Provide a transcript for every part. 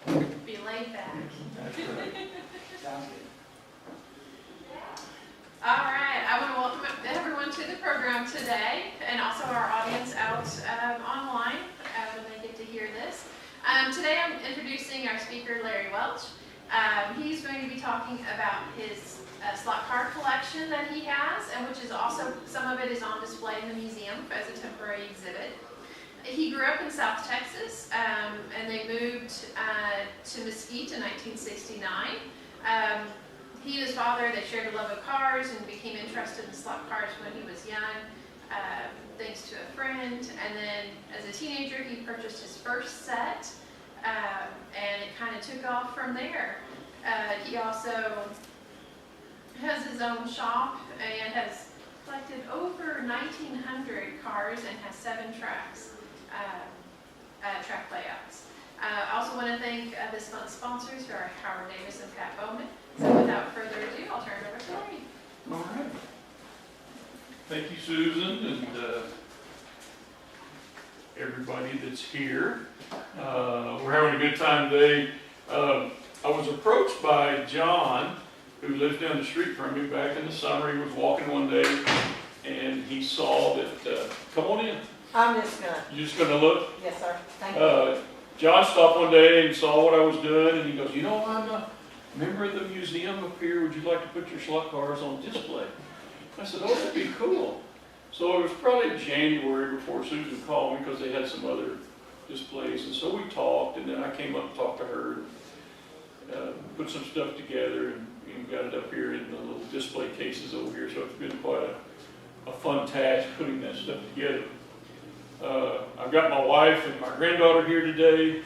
Be laid back. That's right. Sounds good. All right, I want to welcome everyone to the program today, and also our audience out online when they get to hear this. Today I'm introducing our speaker, Larry Welch. He's going to be talking about his slot card collection that he has, and which is also, some of it is on display in the museum as a temporary exhibit. He grew up in South Texas, and they moved to Mesquite in 1969. He and his father, they shared a love of cars and became interested in slot cars when he was young, thanks to a friend. And then as a teenager, he purchased his first set, and it kind of took off from there. He also has his own shop and has collected over 1,900 cars and has 7 tracks, track layouts. I also want to thank this month's sponsors, who are Howard Davis and Pat Bowman. So without further ado, I'll turn it over to Larry. All right. Thank you, Susan, and everybody that's here. We're having a good time today. I was approached by John, who lives down the street from me, back in the summer. He was walking one day, and he saw that, come on in. I'm just gonna, You just gonna look? yes, sir, thank you. John stopped one day and saw what I was doing, and he goes, you know, I'm a member of the museum up here. Would you like to put your slot cars on display? I said, oh, that'd be cool. So it was probably January before Susan called me, because they had some other displays. And so we talked, and then I came up and talked to her, and put some stuff together, and got it up here in the little display cases over here. So it's been quite a fun task putting that stuff together. I've got my wife and my granddaughter here today.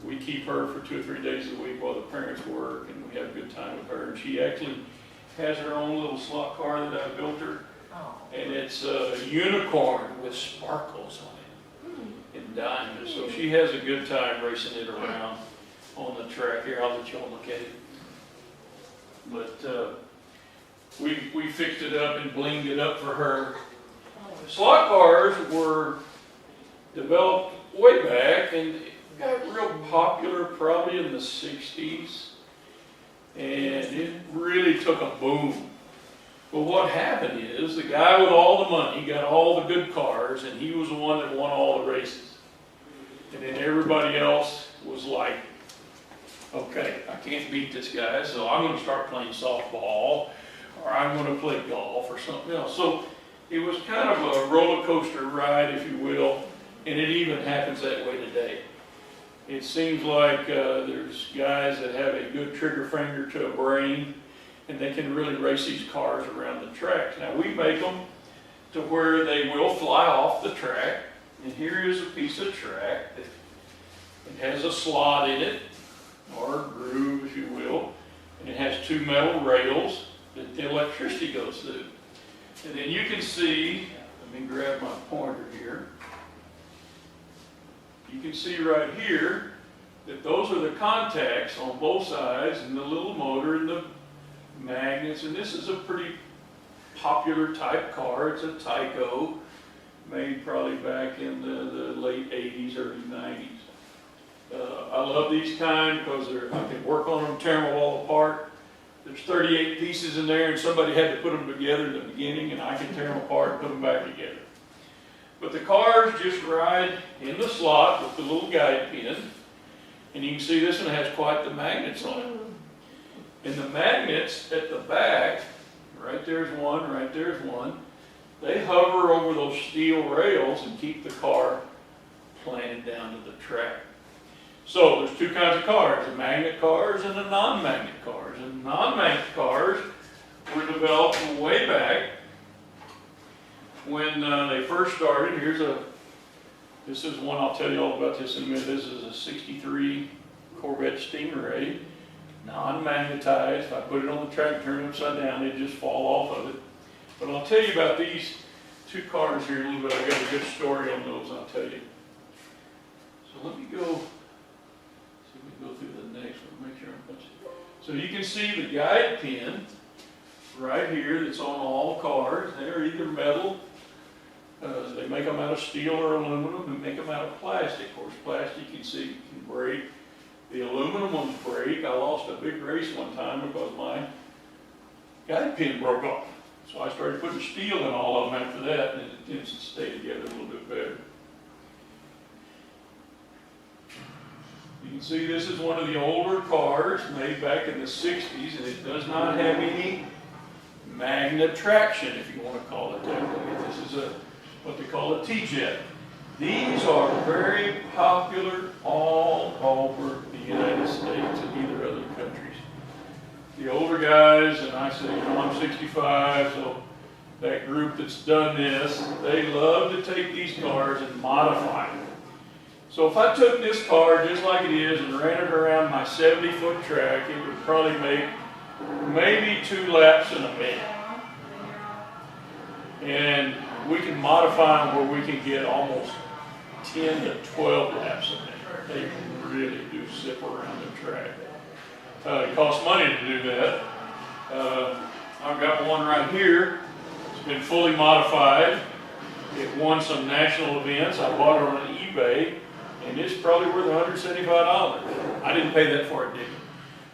We keep her for 2 or 3 days a week while the parents work, and we have a good time with her. And she actually has her own little slot car that I built her, Oh. and it's a unicorn with sparkles on it and diamonds. So she has a good time racing it around on the track. Here, I'll let y'all look at it. But we fixed it up and blinged it up for her. Slot cars were developed way back and got real popular probably in the 60s, and it really took a boom. But what happened is the guy with all the money got all the good cars, and he was the one that won all the races. And then everybody else was like, okay, I can't beat this guy, so I'm going to start playing softball, or I'm going to play golf or something else. So it was kind of a roller coaster ride, if you will, and it even happens that way today. It seems like there's guys that have a good trigger finger to a brain, and they can really race these cars around the tracks. Now, we make them to where they will fly off the track, and here is a piece of track that it has a slot in it, or a groove, if you will, and it has 2 metal rails that the electricity goes through. And then you can see, let me grab my pointer here. You can see right here that those are the contacts on both sides, and the little motor and the magnets. And this is a pretty popular type car. It's a Tyco, made probably back in the late 80s, early 90s. I love these kind because I can work on them, tear them all apart. There's 38 pieces in there, and somebody had to put them together in the beginning, and I can tear them apart and put them back together. But the cars just ride in the slot with the little guide pin, and you can see this one has quite the magnets on it. And the magnets at the back, right there's one, right there's one, they hover over those steel rails and keep the car planted down to the track. So there's 2 kinds of cars, the magnet cars and the non-magnet cars. And non-magnet cars were developed way back when they first started. This is one, I'll tell you all about this in a minute. This is a 63 Corvette Stingray, non-magnetized. If I put it on the track, turn it upside down, it'd just fall off of it. But I'll tell you about these 2 cars here in a little bit. I've got a good story on those, I'll tell you. So let me go through the next one, make sure I'm punching. So you can see the guide pin right here that's on all cars. They're either metal, they They make them out of steel or aluminum, and make them out of plastic. Of course, plastic you can see can break. The aluminum ones break. I lost a big race one time because my guide pin broke off. So I started putting steel in all of them after that, and it tends to stay together a little bit better. You can see this is one of the older cars made back in the 60s, and it does not have any magnet traction, if you want to call it that way. This is what they call a T-jet. These are very popular all over the United States and either other countries. The older guys, and I say, I'm 65, so that group that's done this, they love to take these cars and modify them. So if I took this car just like it is and ran it around my 70-foot track, it would probably make maybe 2 laps in a minute. And we can modify them where we can get almost 10 to 12 laps a minute. They really do zip around the track. It costs money to do that. I've got one right here. It's been fully modified. It won some national events. I bought it on eBay, and it's probably worth $175. I didn't pay that for it, did I?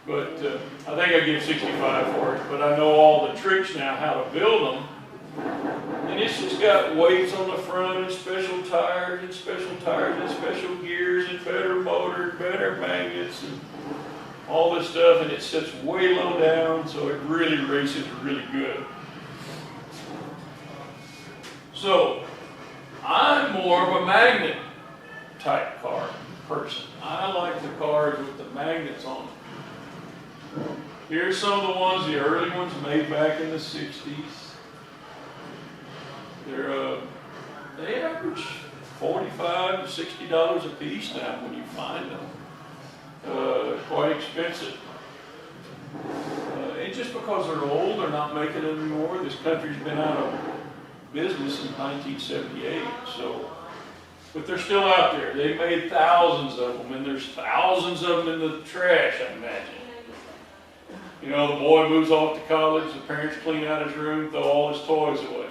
But I think I give $65 for it. But I know all the tricks now how to build them. And it's just got weights on the front and special tires and special gears and better motor, better magnets and all this stuff, and it sits way low down, so it really races really good. So, I'm more of a magnet type car person. I like the cars with the magnets on them. Here's some of the ones, the early ones made back in the 60s. They average $45 to $60 a piece now when you find them. Quite expensive. And just because they're old, they're not making them anymore. This country's been out of business since 1978, so. But they're still out there. They made thousands of them, and there's thousands of them in the trash, I imagine. You know, the boy moves off to college, the parents clean out his room, throw all his toys away.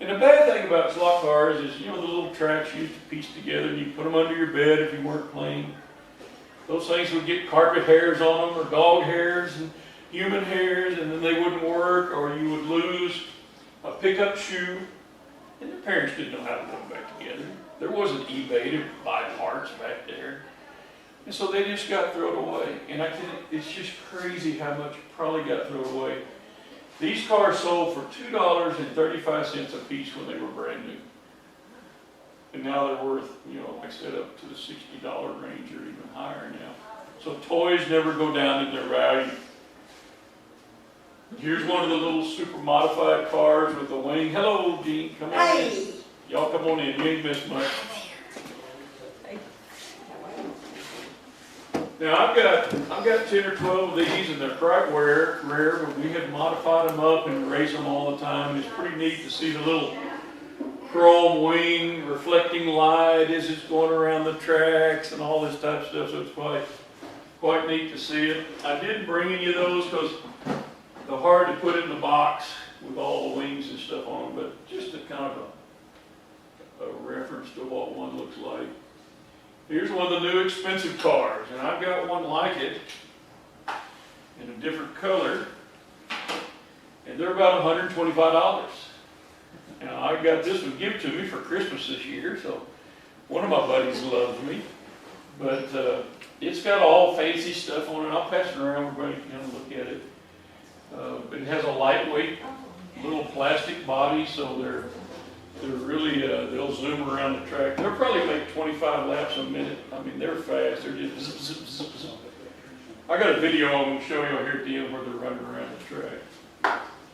And the bad thing about slot cars is, you know, the little tracks you used to piece together and you put them under your bed if you weren't playing. Those things would get carpet hairs on them or dog hairs and human hairs, and then they wouldn't work, or you would lose a pickup shoe. And their parents didn't know how to put them back together. There wasn't eBay to buy parts back there. And so they just got thrown away. And it's just crazy how much probably got thrown away. These cars sold for $2.35 a piece when they were brand new. And now they're worth, you know, like I said, up to the $60 range or even higher now. So toys never go down in their value. Here's one of the little super modified cars with the wing. Hello, Gene, come on in. Y'all come on in, you ain't missed much. Now I've got 10 or 12 of these, and they're quite rare, but we have modified them up and race them all the time. It's pretty neat to see the little chrome wing reflecting light as it's going around the tracks and all this type of stuff, so it's quite neat to see it. I didn't bring any of those because they're hard to put in the box with all the wings and stuff on them, but just a kind of a reference to what one looks like. Here's one of the new expensive cars, and I've got one like it in a different color, and they're about $125. Now, I got this one given to me for Christmas this year, so one of my buddies loves me, but it's got all fancy stuff on it. I'll pass it around, everybody can look at it. But it has a lightweight little plastic body, so they're really, they'll zoom around the track. They'll probably make 25 laps a minute. I mean, they're fast. They're just zip, zip, zip, zip. I got a video I'm going to show you here at the end where they're running around the track.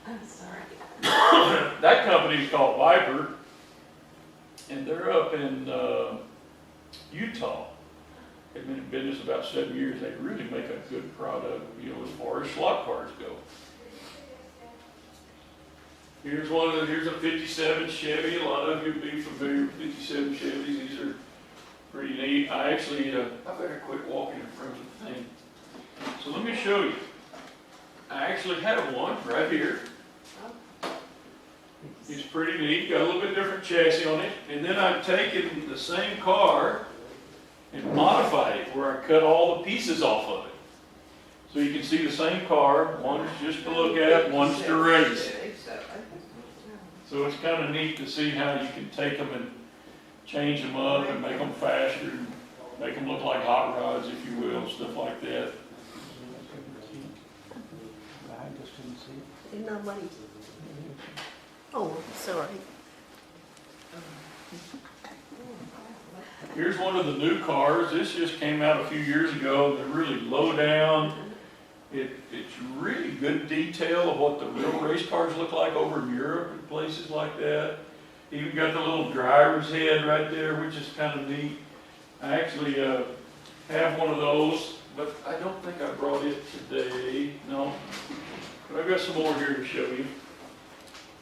I'm sorry. That company is called Viper, and they're up in Utah. They've been in business about 7 years. They really make a good product, you know, as far as slot cars go. Here's a 57 Chevy. A lot of you will be familiar with 57 Chevys. These are pretty neat. I actually, I better quit walking in front of the thing. So let me show you. I actually have one right here. It's pretty neat. Got a little bit different chassis on it. And then I've taken the same car and modified it where I cut all the pieces off of it. So you can see the same car, one's just to look at, one's to race. So it's kind of neat to see how you can take them and change them up and make them faster, and make them look like hot rods, if you will, stuff like that. Nobody. Oh, sorry. Here's one of the new cars. This just came out a few years ago. They're really low down. It's really good detail of what the real race cars look like over in Europe and places like that. Even got the little driver's head right there, which is kind of neat. I actually have one of those, but I don't think I brought it today. No, but I've got some more here to show you.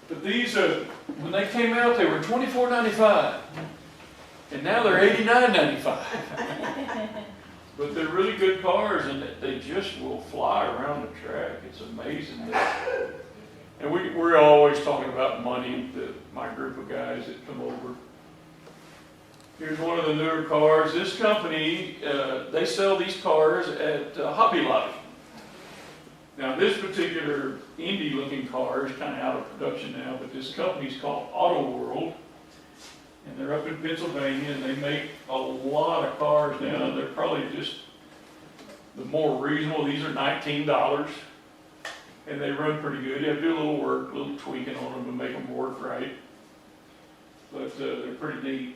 But these, when they came out, they were $24.95, and now they're $89.95. But they're really good cars, and they just will fly around the track. It's amazing. And we're always talking about money, my group of guys that come over. Here's one of the newer cars. This company, they sell these cars at Hobby Lobby. Now this particular indie-looking car is kind of out of production now, but this company's called Auto World. And they're up in Pennsylvania, and they make a lot of cars now. They're probably just the more reasonable. These are $19, and they run pretty good. You have to do a little work, a little tweaking on them to make them work right. But they're pretty neat.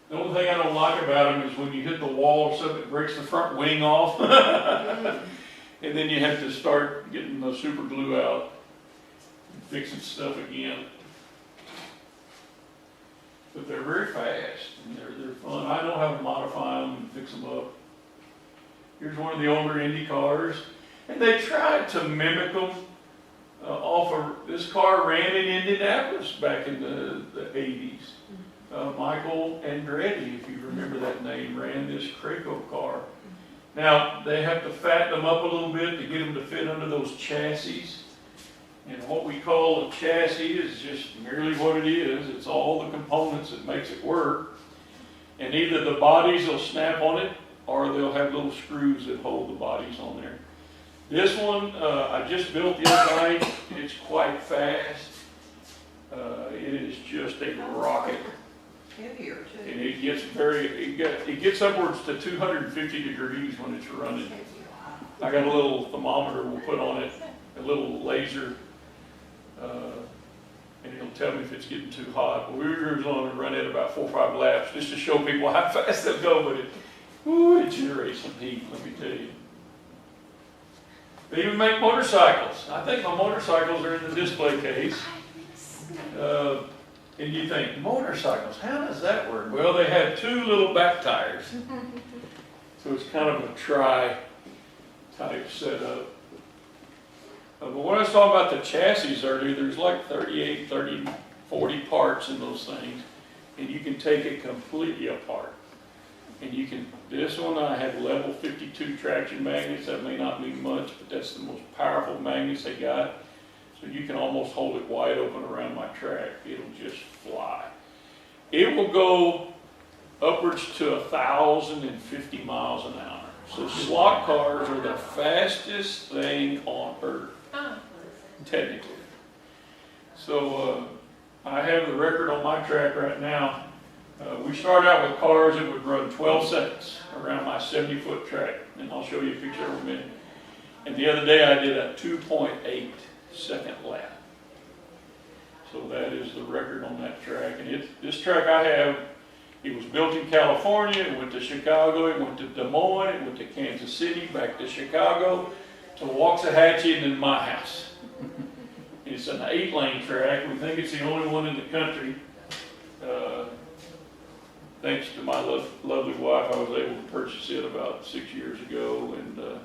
The only thing I don't like about them is when you hit the wall or something, it breaks the front wing off. And then you have to start getting the super glue out and fixing stuff again. But they're very fast, and they're fun. I know how to modify them and fix them up. Here's one of the older Indy cars, and they tried to mimic them off of, this car ran in Indianapolis back in the 80s. Michael Andretti, if you remember that name, ran this Craco car. Now, they have to fatten them up a little bit to get them to fit under those chassis. And what we call a chassis is just merely what it is. It's all the components that makes it work. And either the bodies will snap on it, or they'll have little screws that hold the bodies on there. This one, I just built the other night. It's quite fast. It is just a rocket. Heavier too. And it gets upwards to 250 degrees when it's running. I got a little thermometer we'll put on it, a little laser, and it'll tell me if it's getting too hot. But we were going to run it about 4 or 5 laps just to show people how fast they'll go with it. Ooh, it generates some heat, let me tell you. They even make motorcycles. I think my motorcycles are in the display case. And you think, motorcycles, how does that work? Well, they have 2 little back tires. So it's kind of a tri-type setup. But when I was talking about the chassis earlier, there's like 38, 30, 40 parts in those things. And you can take it completely apart. And you can, this one I have level 52 traction magnets. That may not mean much, but that's the most powerful magnets they got. So you can almost hold it wide open around my track. It'll just fly. It will go upwards to 1,050 miles an hour. So slot cars are the fastest thing on earth, technically. So I have the record on my track right now. We started out with cars that would run 12 seconds around my 70-foot track. And I'll show you a picture in a minute. And the other day I did a 2.8 second lap. So that is the record on that track. And this track I have, it was built in California, it went to Chicago, it went to Des Moines, it went to Kansas City, back to Chicago, to Waxahachie, and then my house. It's an 8-lane track. We think it's the only one in the country. Thanks to my lovely wife, I was able to purchase it about 6 years ago. And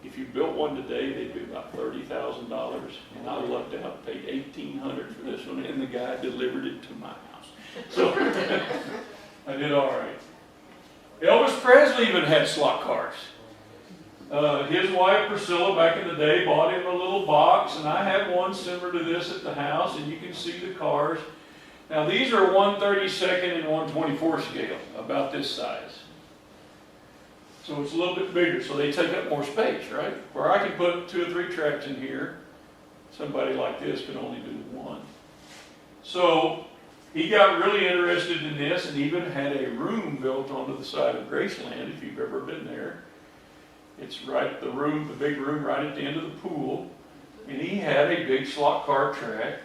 if you built one today, they'd be about $30,000. And I lucked out, paid $1,800 for this one, and the guy delivered it to my house. So I did all right. Elvis Presley even had slot cars. His wife Priscilla back in the day bought him a little box, and I have one similar to this at the house, and you can see the cars. Now these are 1/32 and 1/24 scale, about this size. So it's a little bit bigger, so they take up more space, right? Where I can put 2 or 3 tracks in here, somebody like this can only do 1. So he got really interested in this and even had a room built onto the side of Graceland, if you've ever been there. It's right, the big room right at the end of the pool. And he had a big slot car track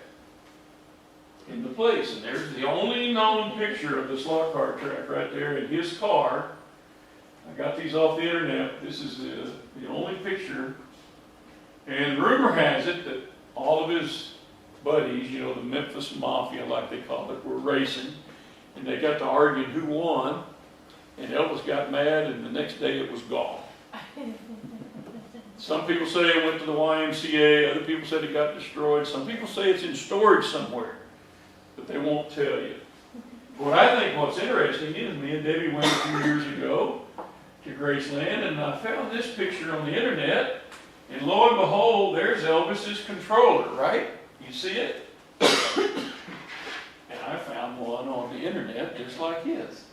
in the place. And there's the only known picture of the slot car track right there in his car. I got these off the internet. This is the only picture. And rumor has it that all of his buddies, you know, the Memphis Mafia, like they call it, were racing. And they got to arguing who won. And Elvis got mad, and the next day it was gone. Some people say it went to the YMCA. Other people said it got destroyed. Some people say it's in storage somewhere. But they won't tell you. What I think what's interesting is me and Debbie went a few years ago to Graceland, and I found this picture on the internet, and lo and behold, there's Elvis's controller, right? You see it? And I found one on the internet just like his.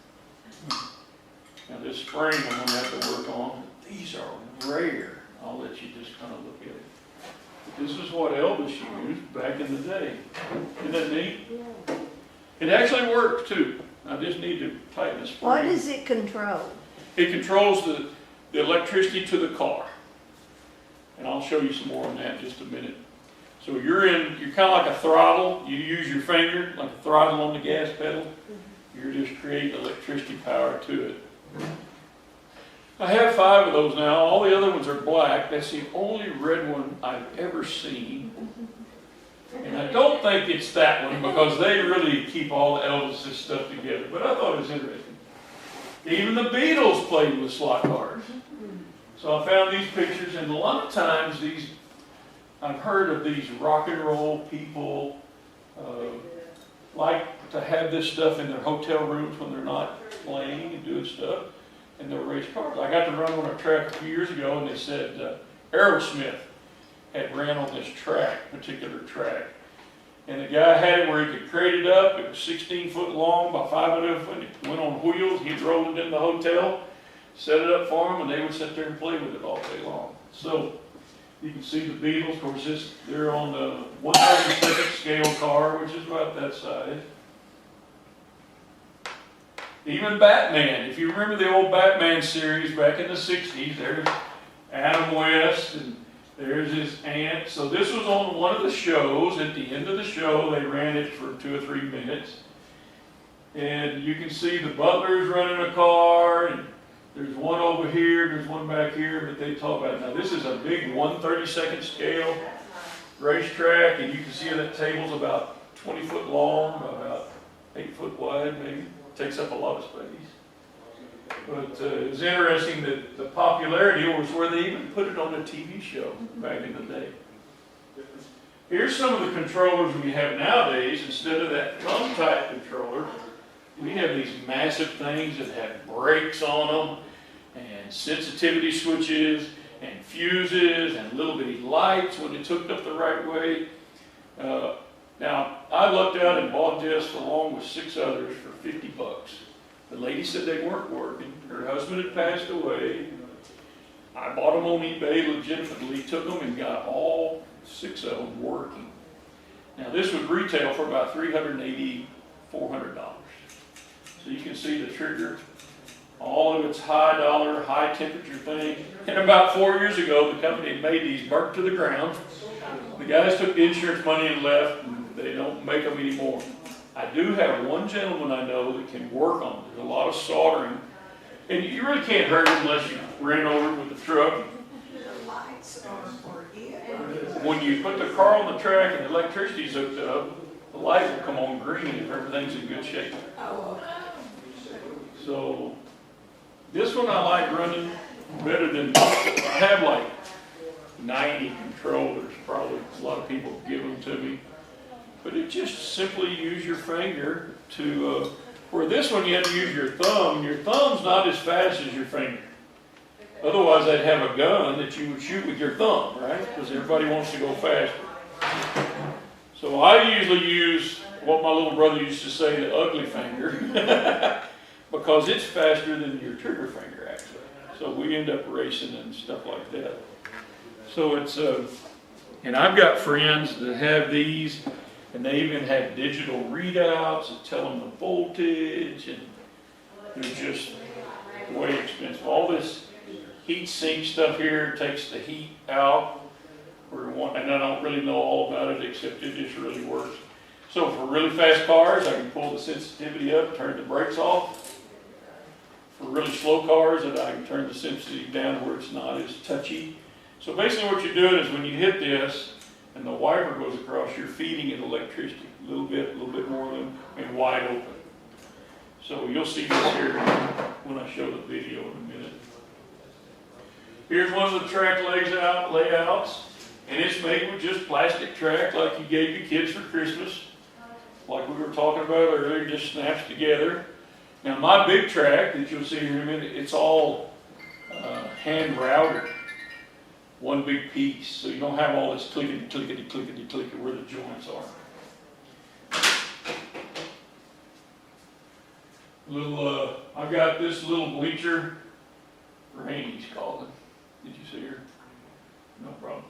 Now this spring I'm going to have to work on. These are rare. I'll let you just kind of look at it. But this is what Elvis used back in the day. Isn't that neat? Yeah. It actually works too. I just need to tighten the spring. What does it control? It controls the electricity to the car. And I'll show you some more on that in just a minute. So you're kind of like a throttle. You use your finger like a throttle on the gas pedal. You're just creating electricity power to it. I have 5 of those now. All the other ones are black. That's the only red one I've ever seen. And I don't think it's that one because they really keep all Elvis's stuff together. But I thought it was interesting. Even the Beatles played with slot cars. So I found these pictures, and a lot of times I've heard of these rock and roll people like to have this stuff in their hotel rooms when they're not playing and doing stuff, and they'll race cars. I got to run on a track a few years ago, and they said Aerosmith had ran on this particular track. And the guy had it where he could crate it up. It was 16 foot long by 5 foot. It went on wheels. He'd roll it in the hotel, set it up for them, and they would sit there and play with it all day long. So you can see the Beatles. Of course, they're on the 132nd scale car, which is about that size. Even Batman. If you remember the old Batman series back in the 60s, there's Adam West, and there's his aunt. So this was on one of the shows. At the end of the show, they ran it for 2 or 3 minutes. And you can see the butler's running a car, and there's one over here, there's one back here, but they talk about it. Now this is a big 1/32nd scale racetrack, and you can see that table's about 20 foot long, about 8 foot wide maybe. Takes up a lot of space. But it's interesting that the popularity was where they even put it on a TV show back in the day. Here's some of the controllers we have nowadays. Instead of that thumb type controller, we have these massive things that have brakes on them, and sensitivity switches, and fuses, and little bitty lights when it's hooked up the right way. Now, I lucked out and bought this along with 6 others for $50. The lady said they weren't working. Her husband had passed away. I bought them on eBay legitimately, took them and got all 6 of them working. Now, this would retail for about $380, $400. So you can see the trigger. All of its high dollar, high temperature thing. And about 4 years ago, the company that made these burnt to the ground. The guys took the insurance money and left, and they don't make them anymore. I do have one gentleman I know that can work on them. There's a lot of soldering. And you really can't hurt it unless you ran over it with the truck. The lights are for it. When you put the car on the track and the electricity's hooked up, the light will come on green if everything's in good shape. Oh, So this one I like running better than, I have like 90 controllers, probably a lot of people give them to me. But it just simply use your finger to, where this one you have to use your thumb. Your thumb's not as fast as your finger. Otherwise I'd have a gun that you would shoot with your thumb, right? Because everybody wants to go faster. So I usually use what my little brother used to say, the ugly finger. Because it's faster than your trigger finger, actually. So we end up racing and stuff like that. So it's, and I've got friends that have these, and they even have digital readouts that tell them the voltage, and they're just way expensive. All this heat sink stuff here takes the heat out, and I don't really know all about it except it just really works. So for really fast cars, I can pull the sensitivity up, turn the brakes off. For really slow cars, I can turn the sensitivity down where it's not as touchy. So basically what you're doing is when you hit this and the wiper goes across, you're feeding it electricity, a little bit more than, and wide open. So you'll see this here when I show the video in a minute. Here's one of the track layouts, and it's made with just plastic track like you gave your kids for Christmas. Like we were talking about earlier, just snaps together. Now my big track that you'll see here in a minute, it's all hand routed. One big piece, so you don't have all this clickety where the joints are. I've got this little bleacher, Rainey's called it. Did you see her? No problem.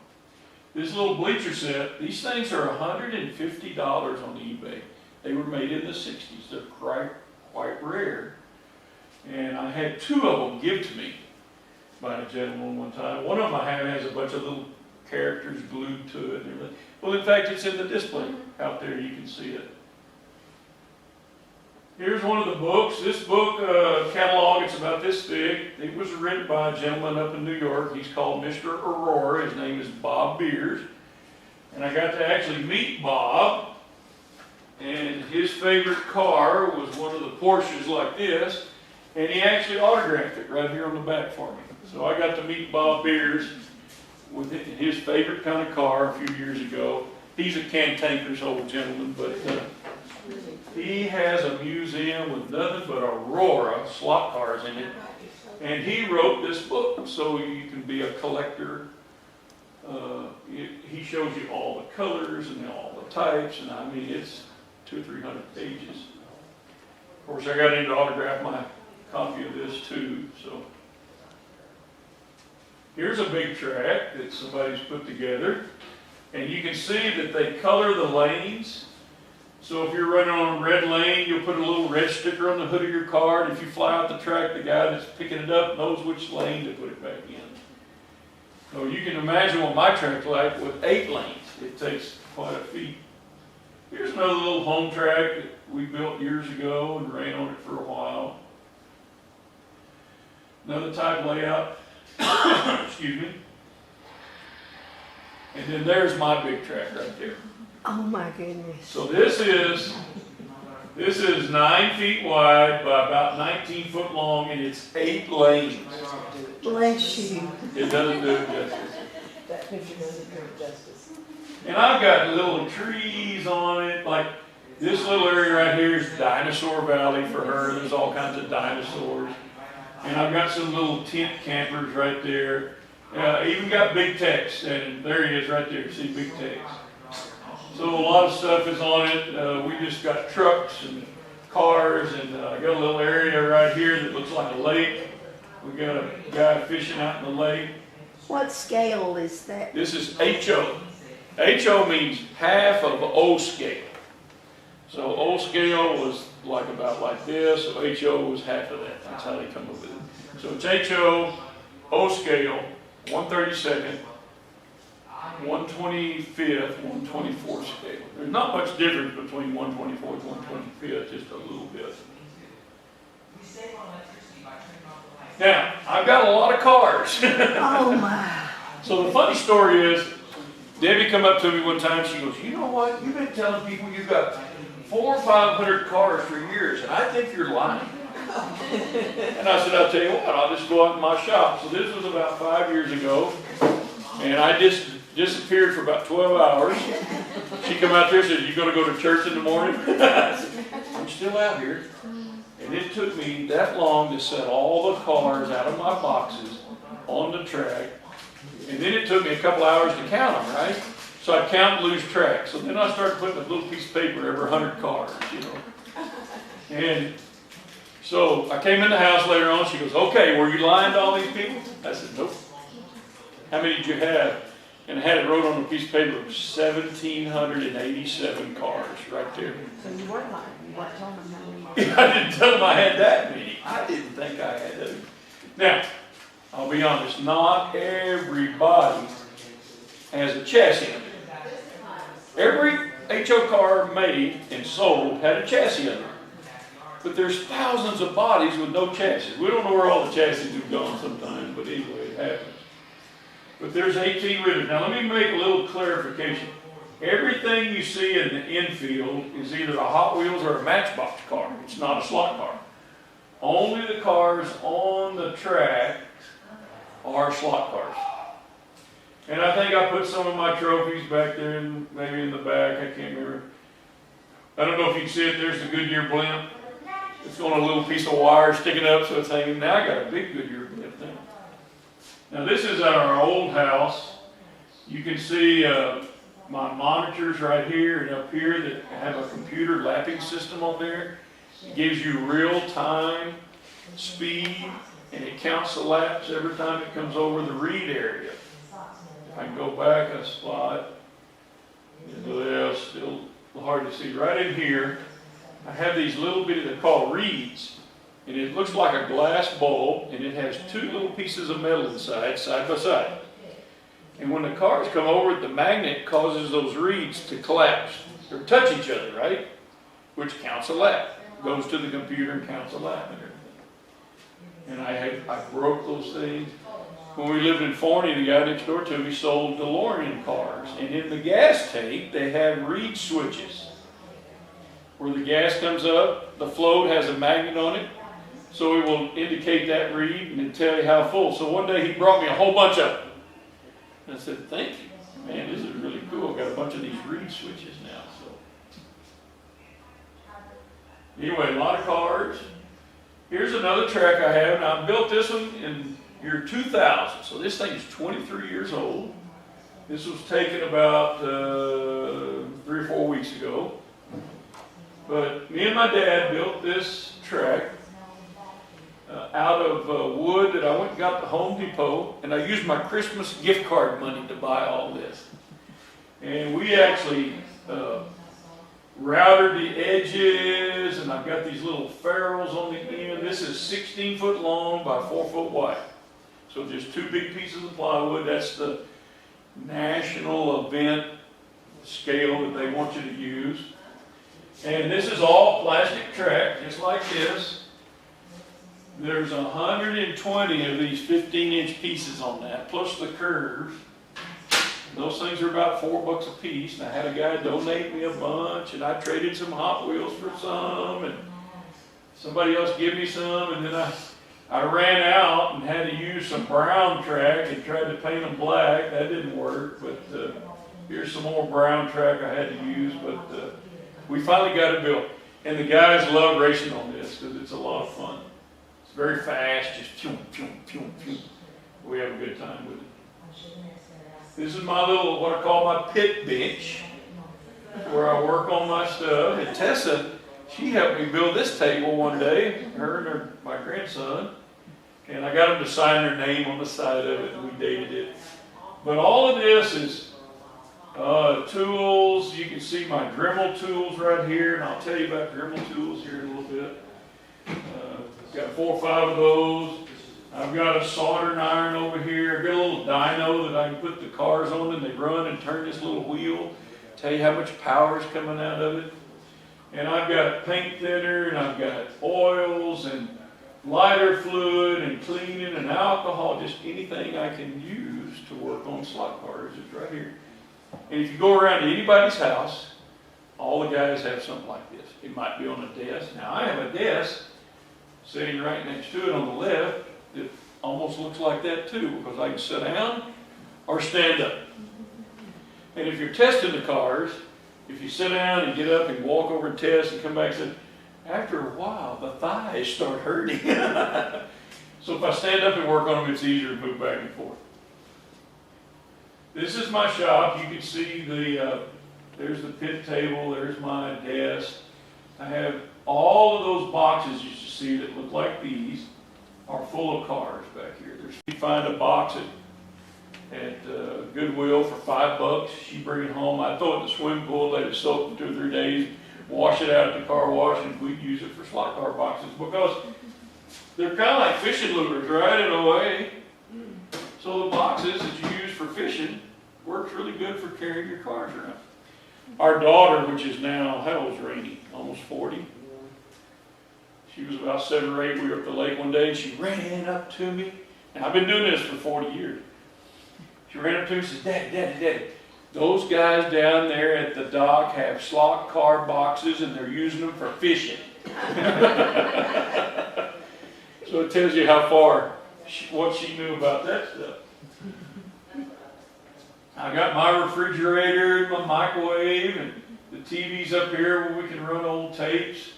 This little bleacher set, these things are $150 on eBay. They were made in the 60s. They're quite rare. And I had 2 of them give to me by a gentleman one time. One of them I have has a bunch of little characters glued to it and everything. Well, in fact, it's in the display out there. You can see it. Here's one of the books. This book catalog, it's about this big. It was written by a gentleman up in New York. He's called Mr. Aurora. His name is Bob Beers. And I got to actually meet Bob. And his favorite car was one of the Porsches like this. And he actually autographed it right here on the back for me. So I got to meet Bob Beers with his favorite kind of car a few years ago. He's a cantankerous old gentleman, but he has a museum with nothing but Aurora slot cars in it. And he wrote this book so you can be a collector. He shows you all the colors and all the types, and I mean, it's 200 or 300 pages. Of course, I got him to autograph my copy of this too. So here's a big track that somebody's put together, and you can see that they color the lanes. So if you're running on a red lane, you'll put a little red sticker on the hood of your car, and if you fly out the track, the guy that's picking it up knows which lane to put it back in. So you can imagine what my track's like with 8 lanes. It takes quite a feat. Here's another little home track that we built years ago and ran on it for a while. Another type layout. Excuse me. And then there's my big track right there. Oh my goodness. So this is 9 feet wide by about 19 foot long, and it's 8 lanes. Bless you. It doesn't do it justice. That picture doesn't do it justice. And I've got little trees on it, like this little area right here is Dinosaur Valley for her. There's all kinds of dinosaurs. And I've got some little tent campers right there. Even got Big Tex, and there he is right there. See Big Tex. So a lot of stuff is on it. We just got trucks and cars, and I got a little area right here that looks like a lake. We got a guy fishing out in the lake. What scale is that? This is HO. HO means half of O scale. So O scale was about like this, so HO was half of that. That's how they come up with it. So it's HO, O scale, 1/32nd, 1/25th, 1/24th scale. There's not much difference between 1/24th and 1/25th, just a little bit. Now, I've got a lot of cars. Oh my. So the funny story is, Debbie come up to me one time, she goes, you know what, you've been telling people you've got 400 or 500 cars for years, and I think you're lying. And I said, I'll tell you what, I'll just go out in my shop. So this was about 5 years ago, and I just disappeared for about 12 hours. She come out there and said, you going to go to church in the morning? I said, I'm still out here. And it took me that long to set all the cars out of my boxes on the track. And then it took me a couple hours to count them, right? So I'd count and lose track. So then I started putting a little piece of paper every 100 cars, you know. And So I came in the house later on, she goes, okay, were you lying to all these people? I said, nope. How many did you have? And I had it wrote on a piece of paper, 1,787 cars right there. So you weren't lying, you weren't telling them how many. I didn't tell them I had that many. I didn't think I had those. Now, I'll be honest, not everybody has a chassis under it. Every HO car made and sold had a chassis under it. But there's thousands of bodies with no chassis. We don't know where all the chassis have gone sometimes, but anyway, it happens. But there's 18 ribbons. Now let me make a little clarification. Everything you see in the infield is either a Hot Wheels or a Matchbox car. It's not a slot car. Only the cars on the track are slot cars. And I think I put some of my trophies back there, maybe in the back, I can't remember. I don't know if you can see it, there's the Goodyear blimp. It's on a little piece of wire sticking up so it's hanging. Now I got a big Goodyear blimp thing. Now this is at our old house. You can see my monitors right here and up here that have a computer lapping system on there. It gives you real-time speed and it counts the laps every time it comes over the read area. If I can go back a spot, it's still hard to see. Right in here, I have these little bit they're called reeds. And it looks like a glass bulb, and it has two little pieces of metal inside, side by side. And when the cars come over, the magnet causes those reeds to collapse, or touch each other, right? Which counts a lap. Goes to the computer and counts a lap and everything. And I broke those things. When we lived in Forney, the guy next door to me sold DeLorean cars. And in the gas tank, they have reed switches. Where the gas comes up, the float has a magnet on it. So it will indicate that read and tell you how full. So one day he brought me a whole bunch of them. And I said, thank you. Man, this is really cool. I've got a bunch of these reed switches now. So anyway, a lot of cars. Here's another track I have. Now I built this one in year 2000. So this thing is 23 years old. This was taken about 3 or 4 weeks ago. But me and my dad built this track out of wood that I went and got at the Home Depot, and I used my Christmas gift card money to buy all this. And we actually routed the edges, and I've got these little ferrules on the end. This is 16 foot long by 4 foot wide. So just 2 big pieces of plywood. That's the national event scale that they want you to use. And this is all plastic track, just like this. There's 120 of these 15-inch pieces on that, plus the curves. And those things are about $4 a piece. And I had a guy donate me a bunch, and I traded some Hot Wheels for some, and somebody else gave me some, and then I ran out and had to use some brown track and tried to paint them black. That didn't work, but here's some more brown track I had to use, but we finally got it built. And the guys love racing on this because it's a lot of fun. It's very fast, just phew, phew, phew, phew. We have a good time with it. This is my little, what I call my pit bench, where I work on my stuff. And Tessa, she helped me build this table one day, her and my grandson. And I got them to sign their name on the side of it, and we dated it. But all of this is tools. You can see my Dremel tools right here, and I'll tell you about Dremel tools here in a little bit. I've got 4 or 5 of those. I've got a soldering iron over here. I've got a little dyno that I can put the cars on, and they run and turn this little wheel. Tell you how much power is coming out of it. And I've got paint thinner, and I've got oils, and lighter fluid, and cleaning, and alcohol. Just anything I can use to work on slot cars is right here. And if you go around to anybody's house, all the guys have something like this. It might be on a desk. Now I have a desk sitting right next to it on the left that almost looks like that too, because I can sit down or stand up. And if you're testing the cars, if you sit down and get up and walk over and test and come back and say, after a while, the thighs start hurting. So if I stand up and work on them, it's easier to move back and forth. This is my shop. You can see there's the pit table, there's my desk. I have all of those boxes you see that look like these are full of cars back here. You find a box at Goodwill for $5. You bring it home. I throw it in the swimming pool, let it soak for 2 or 3 days, wash it out at the car wash, and we'd use it for slot car boxes because they're kind of like fishing lures, right, in a way. So the boxes that you use for fishing works really good for carrying your cars around. Our daughter, which is now, how old is Rainey? Almost 40. She was about 7 or 8. We were at the lake one day, and she ran up to me. Now, I've been doing this for 40 years. She ran up to me and said, Daddy, those guys down there at the dock have slot car boxes, and they're using them for fishing. So it tells you how far, what she knew about that stuff. I got my refrigerator, my microwave, and the TV's up here where we can run old tapes.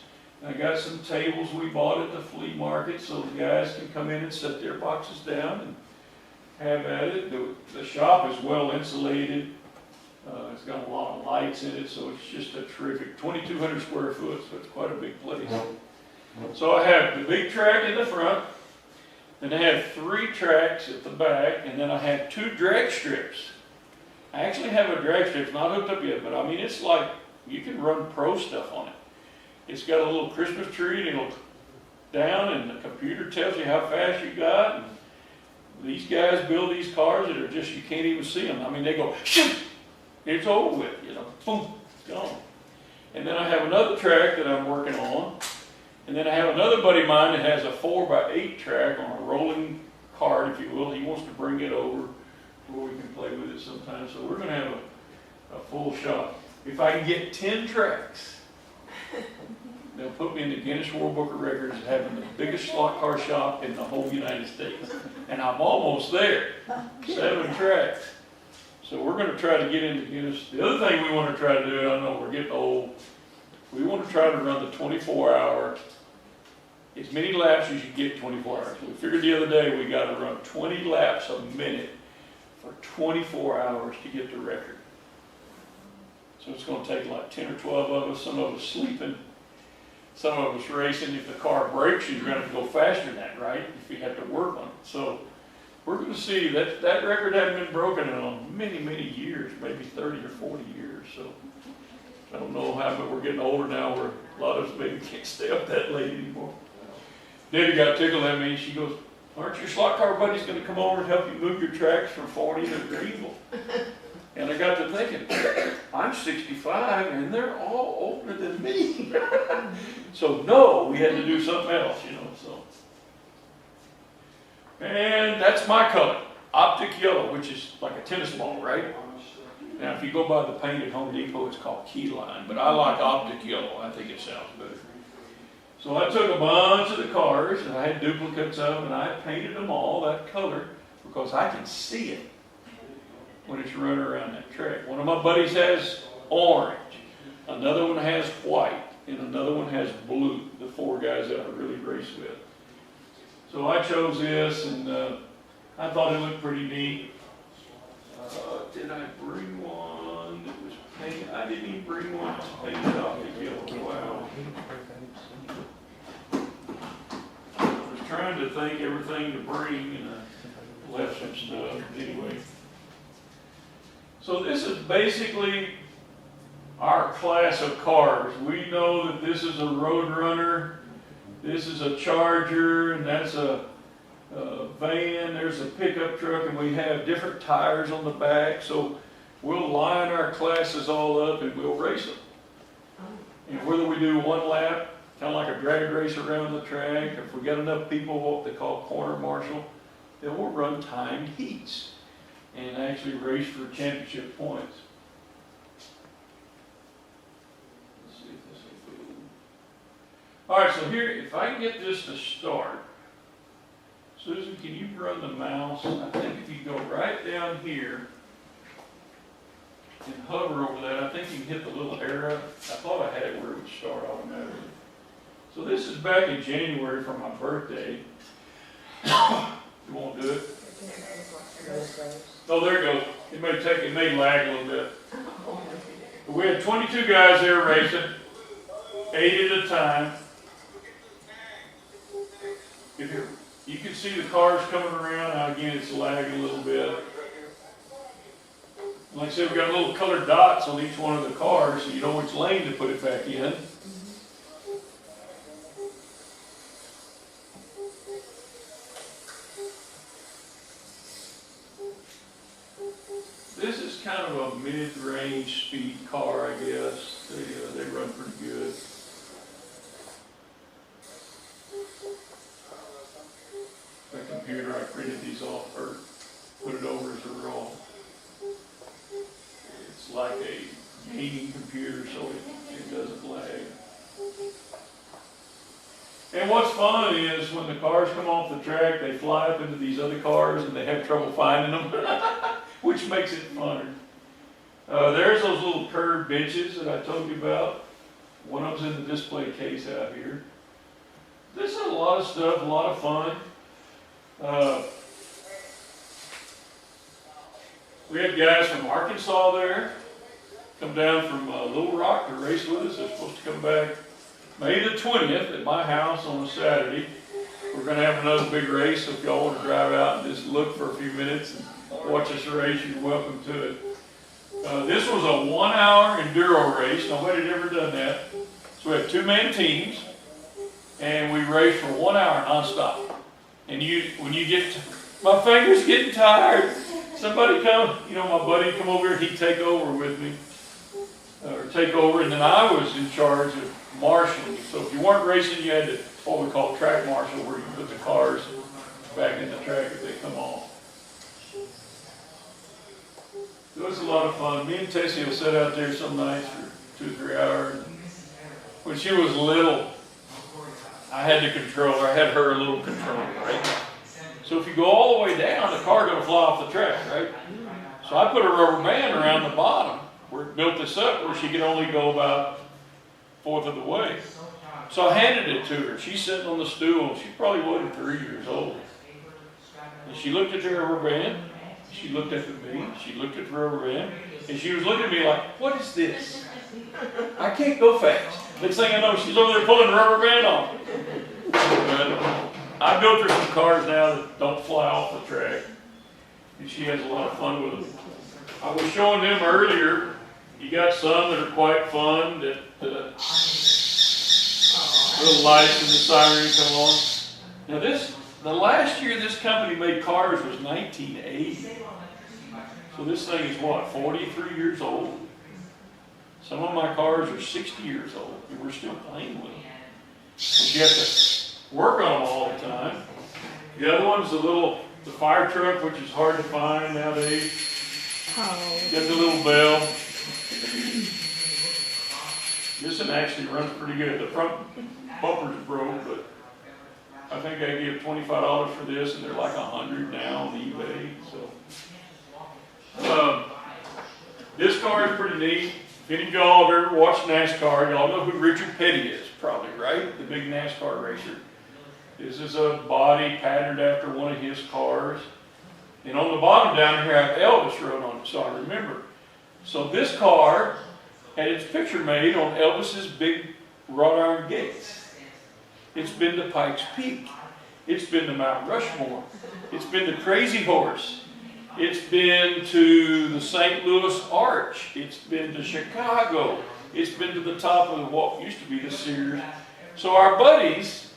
I got some tables we bought at the flea market so the guys can come in and set their boxes down and have at it. The shop is well insulated. It's got a lot of lights in it, so it's just a terrific 2,200 square foot, so it's quite a big place. So I have the big track in the front, and I have 3 tracks at the back, and then I have 2 drag strips. I actually have a drag strip, it's not hooked up yet, but I mean, it's like, you can run pro stuff on it. It's got a little Christmas tree, and it'll down, and the computer tells you how fast you got. And these guys build these cars that are just, you can't even see them. I mean, they go, shoot, it's over with, boom, it's gone. And then I have another track that I'm working on. And then I have another buddy of mine that has a 4x8 track on a rolling cart, if you will. He wants to bring it over where we can play with it sometime. So we're going to have a full shop. If I can get 10 tracks, they'll put me in the Guinness World Book of Records as having the biggest slot car shop in the whole United States. And I'm almost there. 7 tracks. So we're going to try to get into Guinness. The other thing we want to try to do, I know we're getting old, we want to try to run the 24-hour, as many laps as you get 24 hours. We figured the other day we got to run 20 laps a minute for 24 hours to get the record. So it's going to take like 10 or 12 of us, some of us sleeping, some of us racing. If the car breaks, you're going to have to go faster than that, right? If you have to work on it. So we're going to see that record hasn't been broken in many, many years, maybe 30 or 40 years. So I don't know how, but we're getting older now where a lot of us maybe can't stay up that late anymore. Debbie got tickled at me. She goes, aren't your slot car buddies going to come over and help you move your tracks from 40 to Greenville? And I got to thinking, I'm 65 and they're all older than me. So no, we had to do something else, so. And that's my color, Optic Yellow, which is like a tennis ball, right? Now if you go by the paint at Home Depot, it's called Key Line, but I like Optic Yellow. I think it sounds better. So I took a bunch of the cars and I had duplicates of them and I painted them all that color because I can see it when it's running around that track. One of my buddies has orange, another one has white, and another one has blue, the 4 guys that I really race with. So I chose this, and I thought it looked pretty neat. Did I bring one that was painted? I didn't even bring one that's painted off the yellow. Wow. I was trying to think everything to bring, and I left some stuff. Anyway. So this is basically our class of cars. We know that this is a Roadrunner, this is a Charger, and that's a van, there's a pickup truck, and we have different tires on the back. So we'll line our classes all up and we'll race them. And whether we do 1 lap, kind of like a drag race around the track, if we got enough people, what they call corner marshal, then we'll run timed heats and actually race for championship points. Let's see if this will go. All right, so here, if I can get this to start, Susan, can you run the mouse? I think if you go right down here and hover over that, I think you can hit the little arrow. I thought I had it where it would start automatically. So this is back in January for my birthday. You won't do it? Oh, there it goes. It may lag a little bit. But we had 22 guys there racing. 8 at a time. You can see the cars coming around. Now again, it's lagging a little bit. Like I said, we've got little colored dots on each one of the cars, so you know which lane to put it back in. This is kind of a mid-range speed car, I guess. They run pretty good. My computer, I printed these off or put it over as a raw. It's like a gaming computer, so it doesn't lag. And what's fun is when the cars come off the track, they fly up into these other cars and they have trouble finding them, which makes it funner. There's those little curved benches that I told you about. One of them's in the display case out here. This is a lot of stuff, a lot of fun. We had guys from Arkansas there, come down from Little Rock to race with us. They're supposed to come back May the 20th at my house on a Saturday. We're going to have another big race, so if y'all want to drive out and just look for a few minutes and watch us race, you're welcome to it. This was a 1-hour enduro race. Nobody had ever done that. So we had 2-man teams, and we raced for 1 hour nonstop. And when you get, my finger's getting tired. Somebody come, my buddy come over here, he'd take over with me. And then I was in charge of marshalling. So if you weren't racing, you had to, what we call track marshal, where you put the cars back in the track if they come off. So it was a lot of fun. Me and Tessie will sit out there some nights for 2 or 3 hours. When she was little, I had to control her. I had her a little control, right? So if you go all the way down, the car going to fly off the track, right? So I put a rubber band around the bottom where it built this up where she could only go about 1/4 of the way. So I handed it to her. She's sitting on the stool. She probably wasn't 3 years old. And she looked at the rubber band. She looked at me. She looked at the rubber band. And she was looking at me like, what is this? I can't go fast. Next thing I know, she's over there pulling the rubber band off. But I built her some cars now that don't fly off the track. And she has a lot of fun with them. I was showing them earlier. You got some that are quite fun. That little lights and the siren come on. Now the last year this company made cars was 1980. So this thing is what, 43 years old? Some of my cars are 60 years old, and we're still playing with them. But you have to work on them all the time. The other one's the fire truck, which is hard to find nowadays. Oh. Get the little bell. This one actually runs pretty good. The front bumper's broke, but I think I give $25 for this, and they're like $100 now on eBay. So this car is pretty neat. If any of y'all have ever watched NASCAR, y'all know who Richard Petty is, probably, right? The big NASCAR racer. This is a body patterned after one of his cars. And on the bottom down here, I have Elvis wrote on it, so I remember. So this car had its picture made on Elvis's big wrought iron gates. It's been to Pikes Peak. It's been to Mount Rushmore. It's been to Crazy Horse. It's been to the St. Louis Arch. It's been to Chicago. It's been to the top of what used to be the Sears. So our buddies,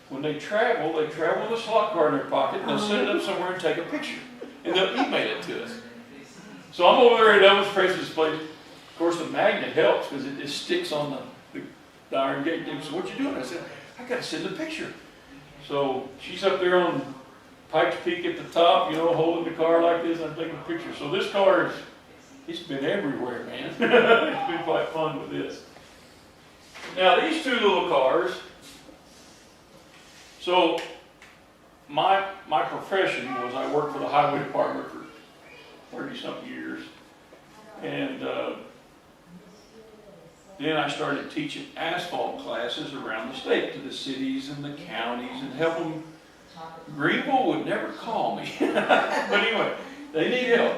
when they travel with a slot car in their pocket, and they'll set it up somewhere and take a picture. And they'll email it to us. So I'm over there at Elvis Presley's place. Of course, the magnet helps because it just sticks on the iron gate. So what you doing? I said, I got to send a picture. So she's up there on Pikes Peak at the top, holding the car like this. I'm taking a picture. So this car it's been everywhere, man. It's been quite fun with this. Now these two little cars. So my profession was I worked for the highway department for 30-something years. And then I started teaching asphalt classes around the state to the cities and the counties and help them. Greenville would never call me. But anyway, they need help.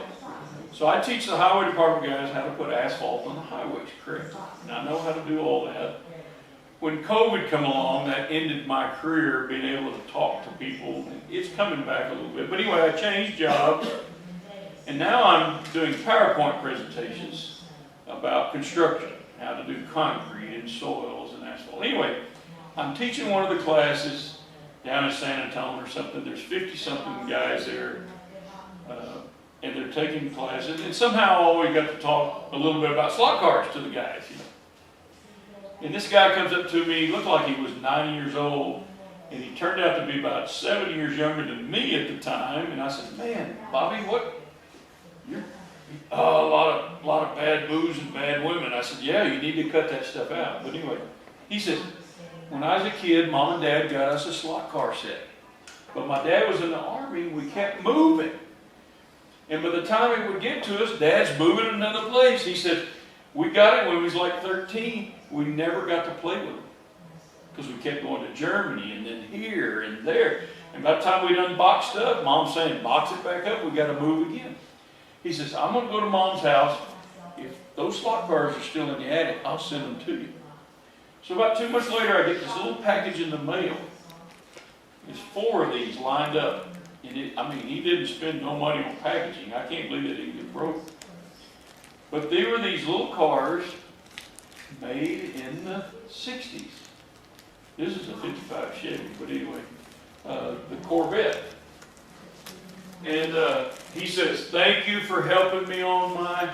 So I teach the highway department guys how to put asphalt on the highways, correct? And I know how to do all that. when COVID come along, that ended my career being able to talk to people. It's coming back a little bit. But anyway, I changed jobs, and now I'm doing PowerPoint presentations about construction, how to do concrete and soils and asphalt. Anyway, I'm teaching one of the classes down in San Antonio or something. There's 50-something guys there, and they're taking classes. And somehow I always got to talk a little bit about slot cars to the guys, you know. And this guy comes up to me, he looked like he was 90 years old, and he turned out to be about 7 years younger than me at the time. And I said, man, Bobby, what? You're a lot of bad booze and bad women. I said, yeah, you need to cut that stuff out. But anyway, he said, when I was a kid, Mom and Dad got us a slot car set. But my dad was in the Army, we kept moving. And by the time it would get to us, Dad's moving to another place. He said, we got it when we was like 13. We never got to play with them. Because we kept going to Germany and then here and there. And by the time we done boxed up, Mom's saying, box it back up, we got to move again. He says, I'm going to go to Mom's house. If those slot cars are still in the attic, I'll send them to you. So about 2 months later, I get this little package in the mail. There's 4 of these lined up. And he didn't spend no money on packaging. I can't believe that it get broke. But they were these little cars made in the 60s. This is a 55 Chevy, but anyway, the Corvette. And he says, thank you for helping me on